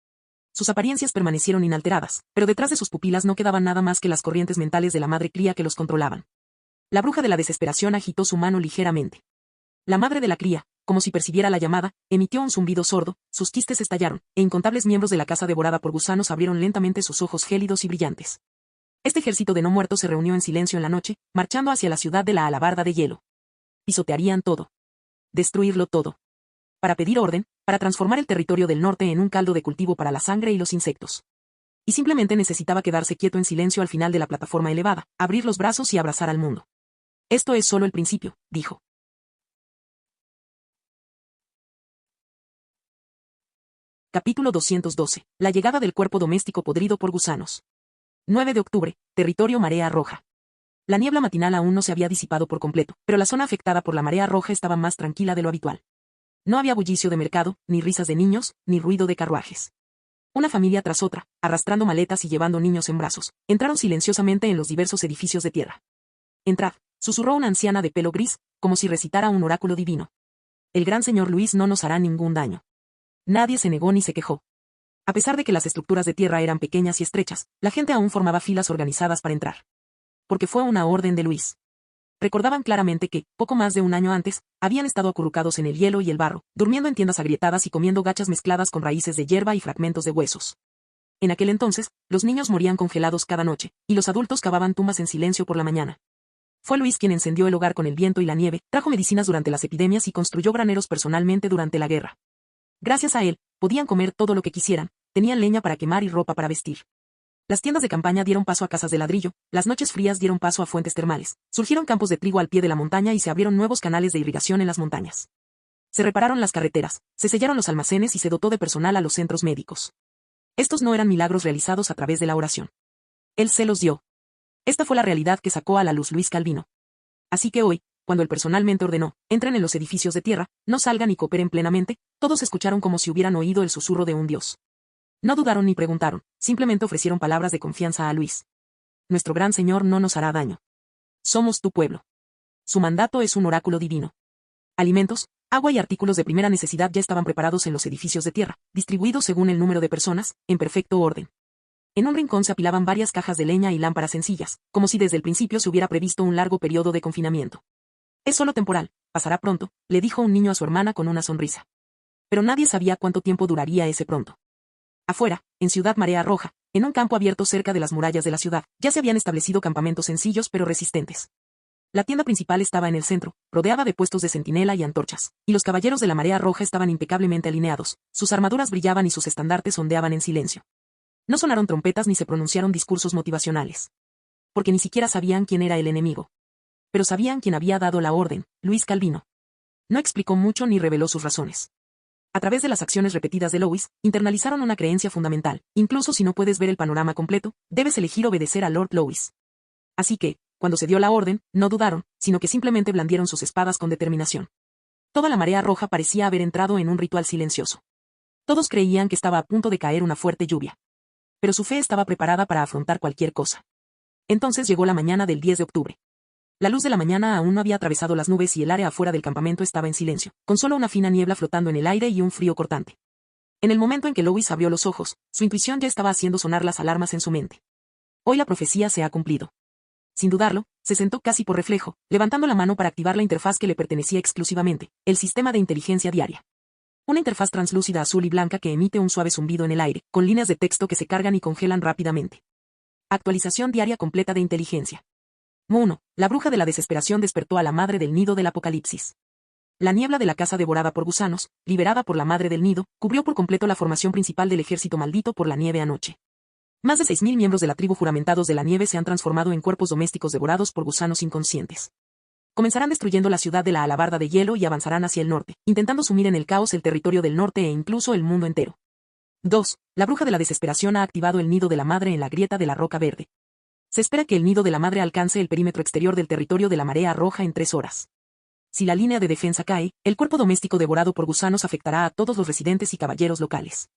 Sus apariencias permanecieron inalteradas, pero detrás de sus pupilas no quedaban nada más que las corrientes mentales de la madre cría que los controlaban. La bruja de la desesperación agitó su mano ligeramente. La madre de la cría, como si percibiera la llamada, emitió un zumbido sordo, sus quistes estallaron, e incontables miembros de la casa devorada por gusanos abrieron lentamente sus ojos gélidos y brillantes. Este ejército de no muertos se reunió en silencio en la noche, marchando hacia la ciudad de la alabarda de hielo. Pisotearían todo. Destruirlo todo. Para pedir orden, para transformar el territorio del norte en un caldo de cultivo para la sangre y los insectos. Y simplemente necesitaba quedarse quieto en silencio al final de la plataforma elevada, abrir los brazos y abrazar al mundo. Esto es solo el principio, dijo. Capítulo 212. La llegada del cuerpo doméstico podrido por gusanos. 9 de octubre, territorio marea roja. La niebla matinal aún no se había disipado por completo, pero la zona afectada por la marea roja estaba más tranquila de lo habitual. No había bullicio de mercado, ni risas de niños, ni ruido de carruajes. Una familia tras otra, arrastrando maletas y llevando niños en brazos, entraron silenciosamente en los diversos edificios de tierra. «Entrad», susurró una anciana de pelo gris, como si recitara un oráculo divino. «El gran señor Luis no nos hará ningún daño». Nadie se negó ni se quejó. A pesar de que las estructuras de tierra eran pequeñas y estrechas, la gente aún formaba filas organizadas para entrar. Porque fue una orden de Luis. Recordaban claramente que, poco más de un año antes, habían estado acurrucados en el hielo y el barro, durmiendo en tiendas agrietadas y comiendo gachas mezcladas con raíces de hierba y fragmentos de huesos. En aquel entonces, los niños morían congelados cada noche, y los adultos cavaban tumbas en silencio por la mañana. Fue Luis quien encendió el hogar con el viento y la nieve, trajo medicinas durante las epidemias y construyó graneros personalmente durante la guerra. Gracias a él, podían comer todo lo que quisieran, tenían leña para quemar y ropa para vestir. Las tiendas de campaña dieron paso a casas de ladrillo, las noches frías dieron paso a fuentes termales, surgieron campos de trigo al pie de la montaña y se abrieron nuevos canales de irrigación en las montañas. Se repararon las carreteras, se sellaron los almacenes y se dotó de personal a los centros médicos. Estos no eran milagros realizados a través de la oración. Él se los dio. Esta fue la realidad que sacó a la luz Luis Calvino. Así que hoy, cuando él personalmente ordenó, entren en los edificios de tierra, no salgan y cooperen plenamente, todos escucharon como si hubieran oído el susurro de un dios. No dudaron ni preguntaron, simplemente ofrecieron palabras de confianza a Luis. Nuestro gran Señor no nos hará daño. Somos tu pueblo. Su mandato es un oráculo divino. Alimentos, agua y artículos de primera necesidad ya estaban preparados en los edificios de tierra, distribuidos según el número de personas, en perfecto orden. En un rincón se apilaban varias cajas de leña y lámparas sencillas, como si desde el principio se hubiera previsto un largo periodo de confinamiento. Es solo temporal, pasará pronto, le dijo un niño a su hermana con una sonrisa. Pero nadie sabía cuánto tiempo duraría ese pronto. Afuera, en Ciudad Marea Roja, en un campo abierto cerca de las murallas de la ciudad, ya se habían establecido campamentos sencillos pero resistentes. La tienda principal estaba en el centro, rodeada de puestos de centinela y antorchas, y los caballeros de la Marea Roja estaban impecablemente alineados, sus armaduras brillaban y sus estandartes ondeaban en silencio. No sonaron trompetas ni se pronunciaron discursos motivacionales. Porque ni siquiera sabían quién era el enemigo. Pero sabían quién había dado la orden, Luis Calvino. No explicó mucho ni reveló sus razones. A través de las acciones repetidas de Louis, internalizaron una creencia fundamental, incluso si no puedes ver el panorama completo, debes elegir obedecer a Lord Louis. Así que, cuando se dio la orden, no dudaron, sino que simplemente blandieron sus espadas con determinación. Toda la Marea Roja parecía haber entrado en un ritual silencioso. Todos creían que estaba a punto de caer una fuerte lluvia. Pero su fe estaba preparada para afrontar cualquier cosa. Entonces llegó la mañana del 10 de octubre. La luz de la mañana aún no había atravesado las nubes y el área afuera del campamento estaba en silencio, con solo una fina niebla flotando en el aire y un frío cortante. En el momento en que Louis abrió los ojos, su intuición ya estaba haciendo sonar las alarmas en su mente. Hoy la profecía se ha cumplido. Sin dudarlo, se sentó casi por reflejo, levantando la mano para activar la interfaz que le pertenecía exclusivamente, el sistema de inteligencia diaria. Una interfaz translúcida azul y blanca que emite un suave zumbido en el aire, con líneas de texto que se cargan y congelan rápidamente. Actualización diaria completa de inteligencia. Mu-1, la bruja de la desesperación despertó a la madre del nido del apocalipsis. La niebla de la casa devorada por gusanos, liberada por la madre del nido, cubrió por completo la formación principal del ejército maldito por la nieve anoche. Más de 6.000 miembros de la tribu juramentados de la nieve se han transformado en cuerpos domésticos devorados por gusanos inconscientes. Comenzarán destruyendo la ciudad de la alabarda de hielo y avanzarán hacia el norte, intentando sumir en el caos el territorio del norte e incluso el mundo entero. 2. La bruja de la desesperación ha activado el nido de la madre en la grieta de la roca verde. Se espera que el nido de la madre alcance el perímetro exterior del territorio de la marea roja en 3 horas. Si la línea de defensa cae, el cuerpo doméstico devorado por gusanos afectará a todos los residentes y caballeros locales.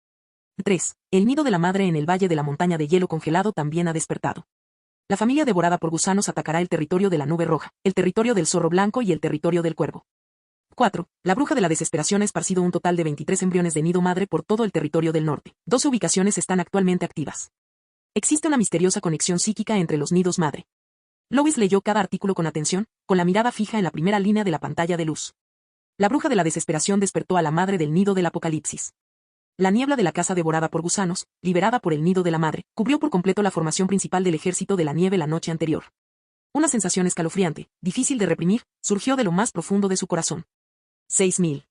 3. El nido de la madre en el valle de la montaña de hielo congelado también ha despertado. La familia devorada por gusanos atacará el territorio de la nube roja, el territorio del zorro blanco y el territorio del cuervo. 4. La bruja de la desesperación ha esparcido un total de 23 embriones de nido madre por todo el territorio del norte. 12 ubicaciones están actualmente activas. Existe una misteriosa conexión psíquica entre los nidos madre. Lois leyó cada artículo con atención, con la mirada fija en la primera línea de la pantalla de luz. La bruja de la desesperación despertó a la madre del nido del apocalipsis. La niebla de la casa devorada por gusanos, liberada por el nido de la madre, cubrió por completo la formación principal del ejército de la nieve la noche anterior. Una sensación escalofriante, difícil de reprimir, surgió de lo más profundo de su corazón. 6.000.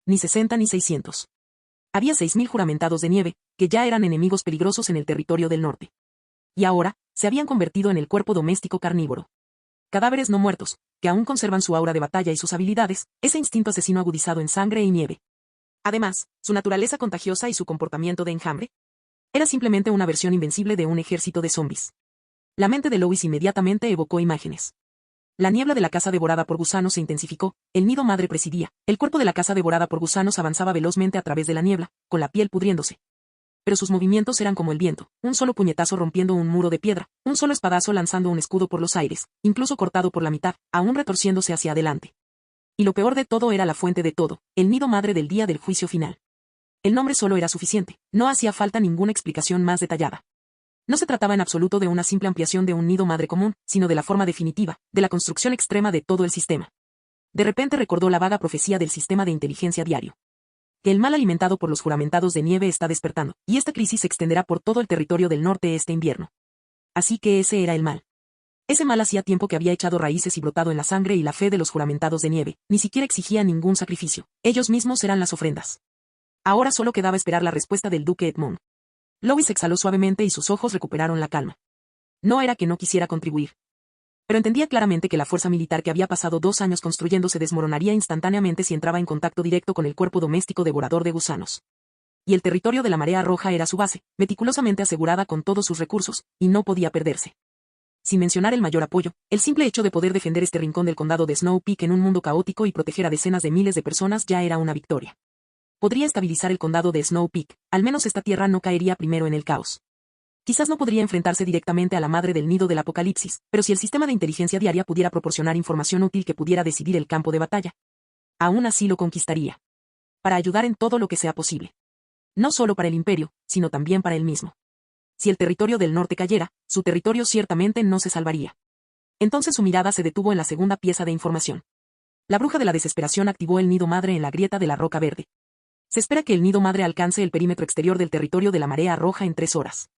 Ni 60 ni 600. Había 6.000 juramentados de nieve, que ya eran enemigos peligrosos en el territorio del norte. Y ahora, se habían convertido en el cuerpo doméstico carnívoro. Cadáveres no muertos, que aún conservan su aura de batalla y sus habilidades, ese instinto asesino agudizado en sangre y nieve. Además, su naturaleza contagiosa y su comportamiento de enjambre. Era simplemente una versión invencible de un ejército de zombies. La mente de Lois inmediatamente evocó imágenes. La niebla de la casa devorada por gusanos se intensificó, el nido madre presidía, el cuerpo de la casa devorada por gusanos avanzaba velozmente a través de la niebla, con la piel pudriéndose. Pero sus movimientos eran como el viento, un solo puñetazo rompiendo un muro de piedra, un solo espadazo lanzando un escudo por los aires, incluso cortado por la mitad, aún retorciéndose hacia adelante. Y lo peor de todo era la fuente de todo, el nido madre del día del juicio final. El nombre solo era suficiente, no hacía falta ninguna explicación más detallada. No se trataba en absoluto de una simple ampliación de un nido madre común, sino de la forma definitiva, de la construcción extrema de todo el sistema. De repente recordó la vaga profecía del sistema de inteligencia diario. Que el mal alimentado por los juramentados de nieve está despertando, y esta crisis se extenderá por todo el territorio del norte este invierno. Así que ese era el mal. Ese mal hacía tiempo que había echado raíces y brotado en la sangre y la fe de los juramentados de nieve, ni siquiera exigía ningún sacrificio, ellos mismos eran las ofrendas. Ahora solo quedaba esperar la respuesta del duque Edmond. Lois exhaló suavemente y sus ojos recuperaron la calma. No era que no quisiera contribuir. Pero entendía claramente que la fuerza militar que había pasado 2 años construyendo se desmoronaría instantáneamente si entraba en contacto directo con el cuerpo doméstico devorador de gusanos. Y el territorio de la marea roja era su base, meticulosamente asegurada con todos sus recursos, y no podía perderse. Sin mencionar el mayor apoyo, el simple hecho de poder defender este rincón del condado de Snow Peak en un mundo caótico y proteger a decenas de miles de personas ya era una victoria. Podría estabilizar el condado de Snow Peak, al menos esta tierra no caería primero en el caos. Quizás no podría enfrentarse directamente a la madre del nido del apocalipsis, pero si el sistema de inteligencia diaria pudiera proporcionar información útil que pudiera decidir el campo de batalla, aún así lo conquistaría. Para ayudar en todo lo que sea posible. No solo para el imperio, sino también para él mismo. Si el territorio del norte cayera, su territorio ciertamente no se salvaría. Entonces su mirada se detuvo en la segunda pieza de información. La bruja de la desesperación activó el nido madre en la grieta de la roca verde. Se espera que el nido madre alcance el perímetro exterior del territorio de la marea roja en 3 horas.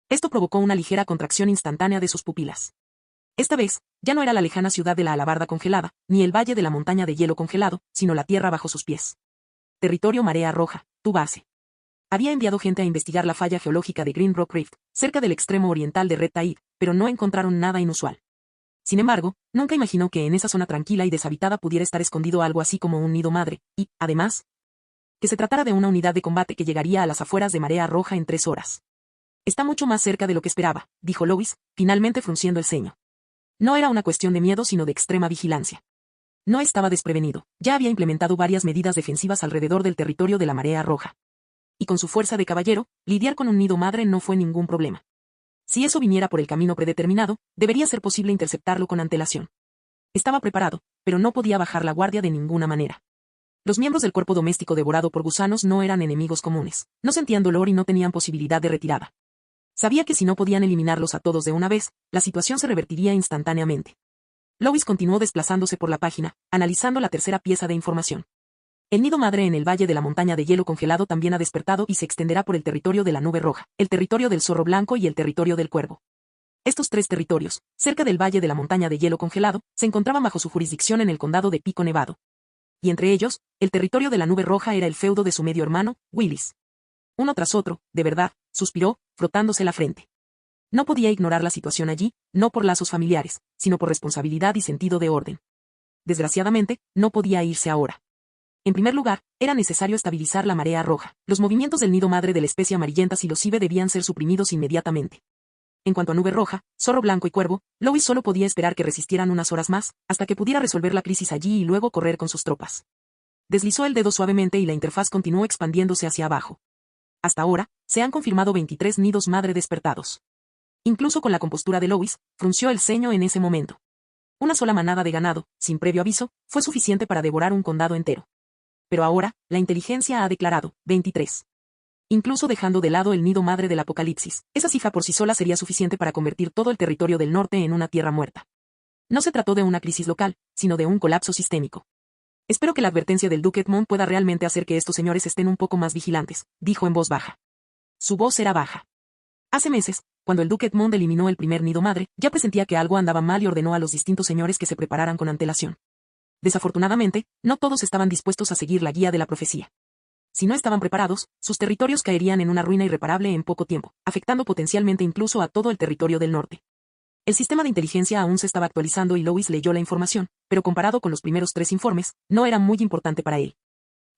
Esto provocó una ligera contracción instantánea de sus pupilas. Esta vez, ya no era la lejana ciudad de la alabarda congelada, ni el valle de la montaña de hielo congelado, sino la tierra bajo sus pies. Territorio marea roja, tu base. Había enviado gente a investigar la falla geológica de Green Rock Rift, cerca del extremo oriental de Red Tide, pero no encontraron nada inusual. Sin embargo, nunca imaginó que en esa zona tranquila y deshabitada pudiera estar escondido algo así como un nido madre, y, además, que se tratara de una unidad de combate que llegaría a las afueras de Marea Roja en 3 horas. Está mucho más cerca de lo que esperaba, dijo Lois, finalmente frunciendo el ceño. No era una cuestión de miedo sino de extrema vigilancia. No estaba desprevenido, ya había implementado varias medidas defensivas alrededor del territorio de la Marea Roja. Y con su fuerza de caballero, lidiar con un nido madre no fue ningún problema. Si eso viniera por el camino predeterminado, debería ser posible interceptarlo con antelación. Estaba preparado, pero no podía bajar la guardia de ninguna manera. Los miembros del cuerpo doméstico devorado por gusanos no eran enemigos comunes, no sentían dolor y no tenían posibilidad de retirada. Sabía que si no podían eliminarlos a todos de una vez, la situación se revertiría instantáneamente. Lois continuó desplazándose por la página, analizando la tercera pieza de información. El nido madre en el valle de la montaña de hielo congelado también ha despertado y se extenderá por el territorio de la nube roja, el territorio del zorro blanco y el territorio del cuervo. Estos 3 territorios, cerca del valle de la montaña de hielo congelado, se encontraban bajo su jurisdicción en el condado de Pico Nevado. Y entre ellos, el territorio de la nube roja era el feudo de su medio hermano, Willis. Uno tras otro, de verdad, suspiró, frotándose la frente. No podía ignorar la situación allí, no por lazos familiares, sino por responsabilidad y sentido de orden. Desgraciadamente, no podía irse ahora. En primer lugar, era necesario estabilizar la marea roja. Los movimientos del nido madre de la especie amarillenta psilocibe debían ser suprimidos inmediatamente. En cuanto a nube roja, zorro blanco y cuervo, Lois solo podía esperar que resistieran unas horas más, hasta que pudiera resolver la crisis allí y luego correr con sus tropas. Deslizó el dedo suavemente y la interfaz continuó expandiéndose hacia abajo. Hasta ahora, se han confirmado 23 nidos madre despertados. Incluso con la compostura de Lois, frunció el ceño en ese momento. Una sola manada de ganado, sin previo aviso, fue suficiente para devorar un condado entero. Pero ahora, la inteligencia ha declarado 23. Incluso dejando de lado el nido madre del apocalipsis, esa cifra por sí sola sería suficiente para convertir todo el territorio del norte en una tierra muerta. No se trató de una crisis local, sino de un colapso sistémico. Espero que la advertencia del Duque Edmond pueda realmente hacer que estos señores estén un poco más vigilantes, dijo en voz baja. Su voz era baja. Hace meses, cuando el Duque Edmond eliminó el primer nido madre, ya presentía que algo andaba mal y ordenó a los distintos señores que se prepararan con antelación. Desafortunadamente, no todos estaban dispuestos a seguir la guía de la profecía. Si no estaban preparados, sus territorios caerían en una ruina irreparable en poco tiempo, afectando potencialmente incluso a todo el territorio del norte. El sistema de inteligencia aún se estaba actualizando y Lois leyó la información, pero comparado con los primeros 3 informes, no era muy importante para él.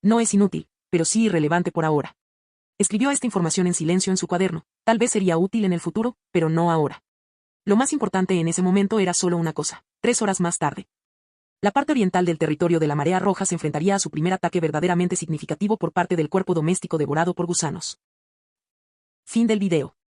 No es inútil, pero sí irrelevante por ahora. Escribió esta información en silencio en su cuaderno, tal vez sería útil en el futuro, pero no ahora. Lo más importante en ese momento era solo una cosa: 3 horas más tarde. La parte oriental del territorio de la Marea Roja se enfrentaría a su primer ataque verdaderamente significativo por parte del cuerpo doméstico devorado por gusanos. Fin del video.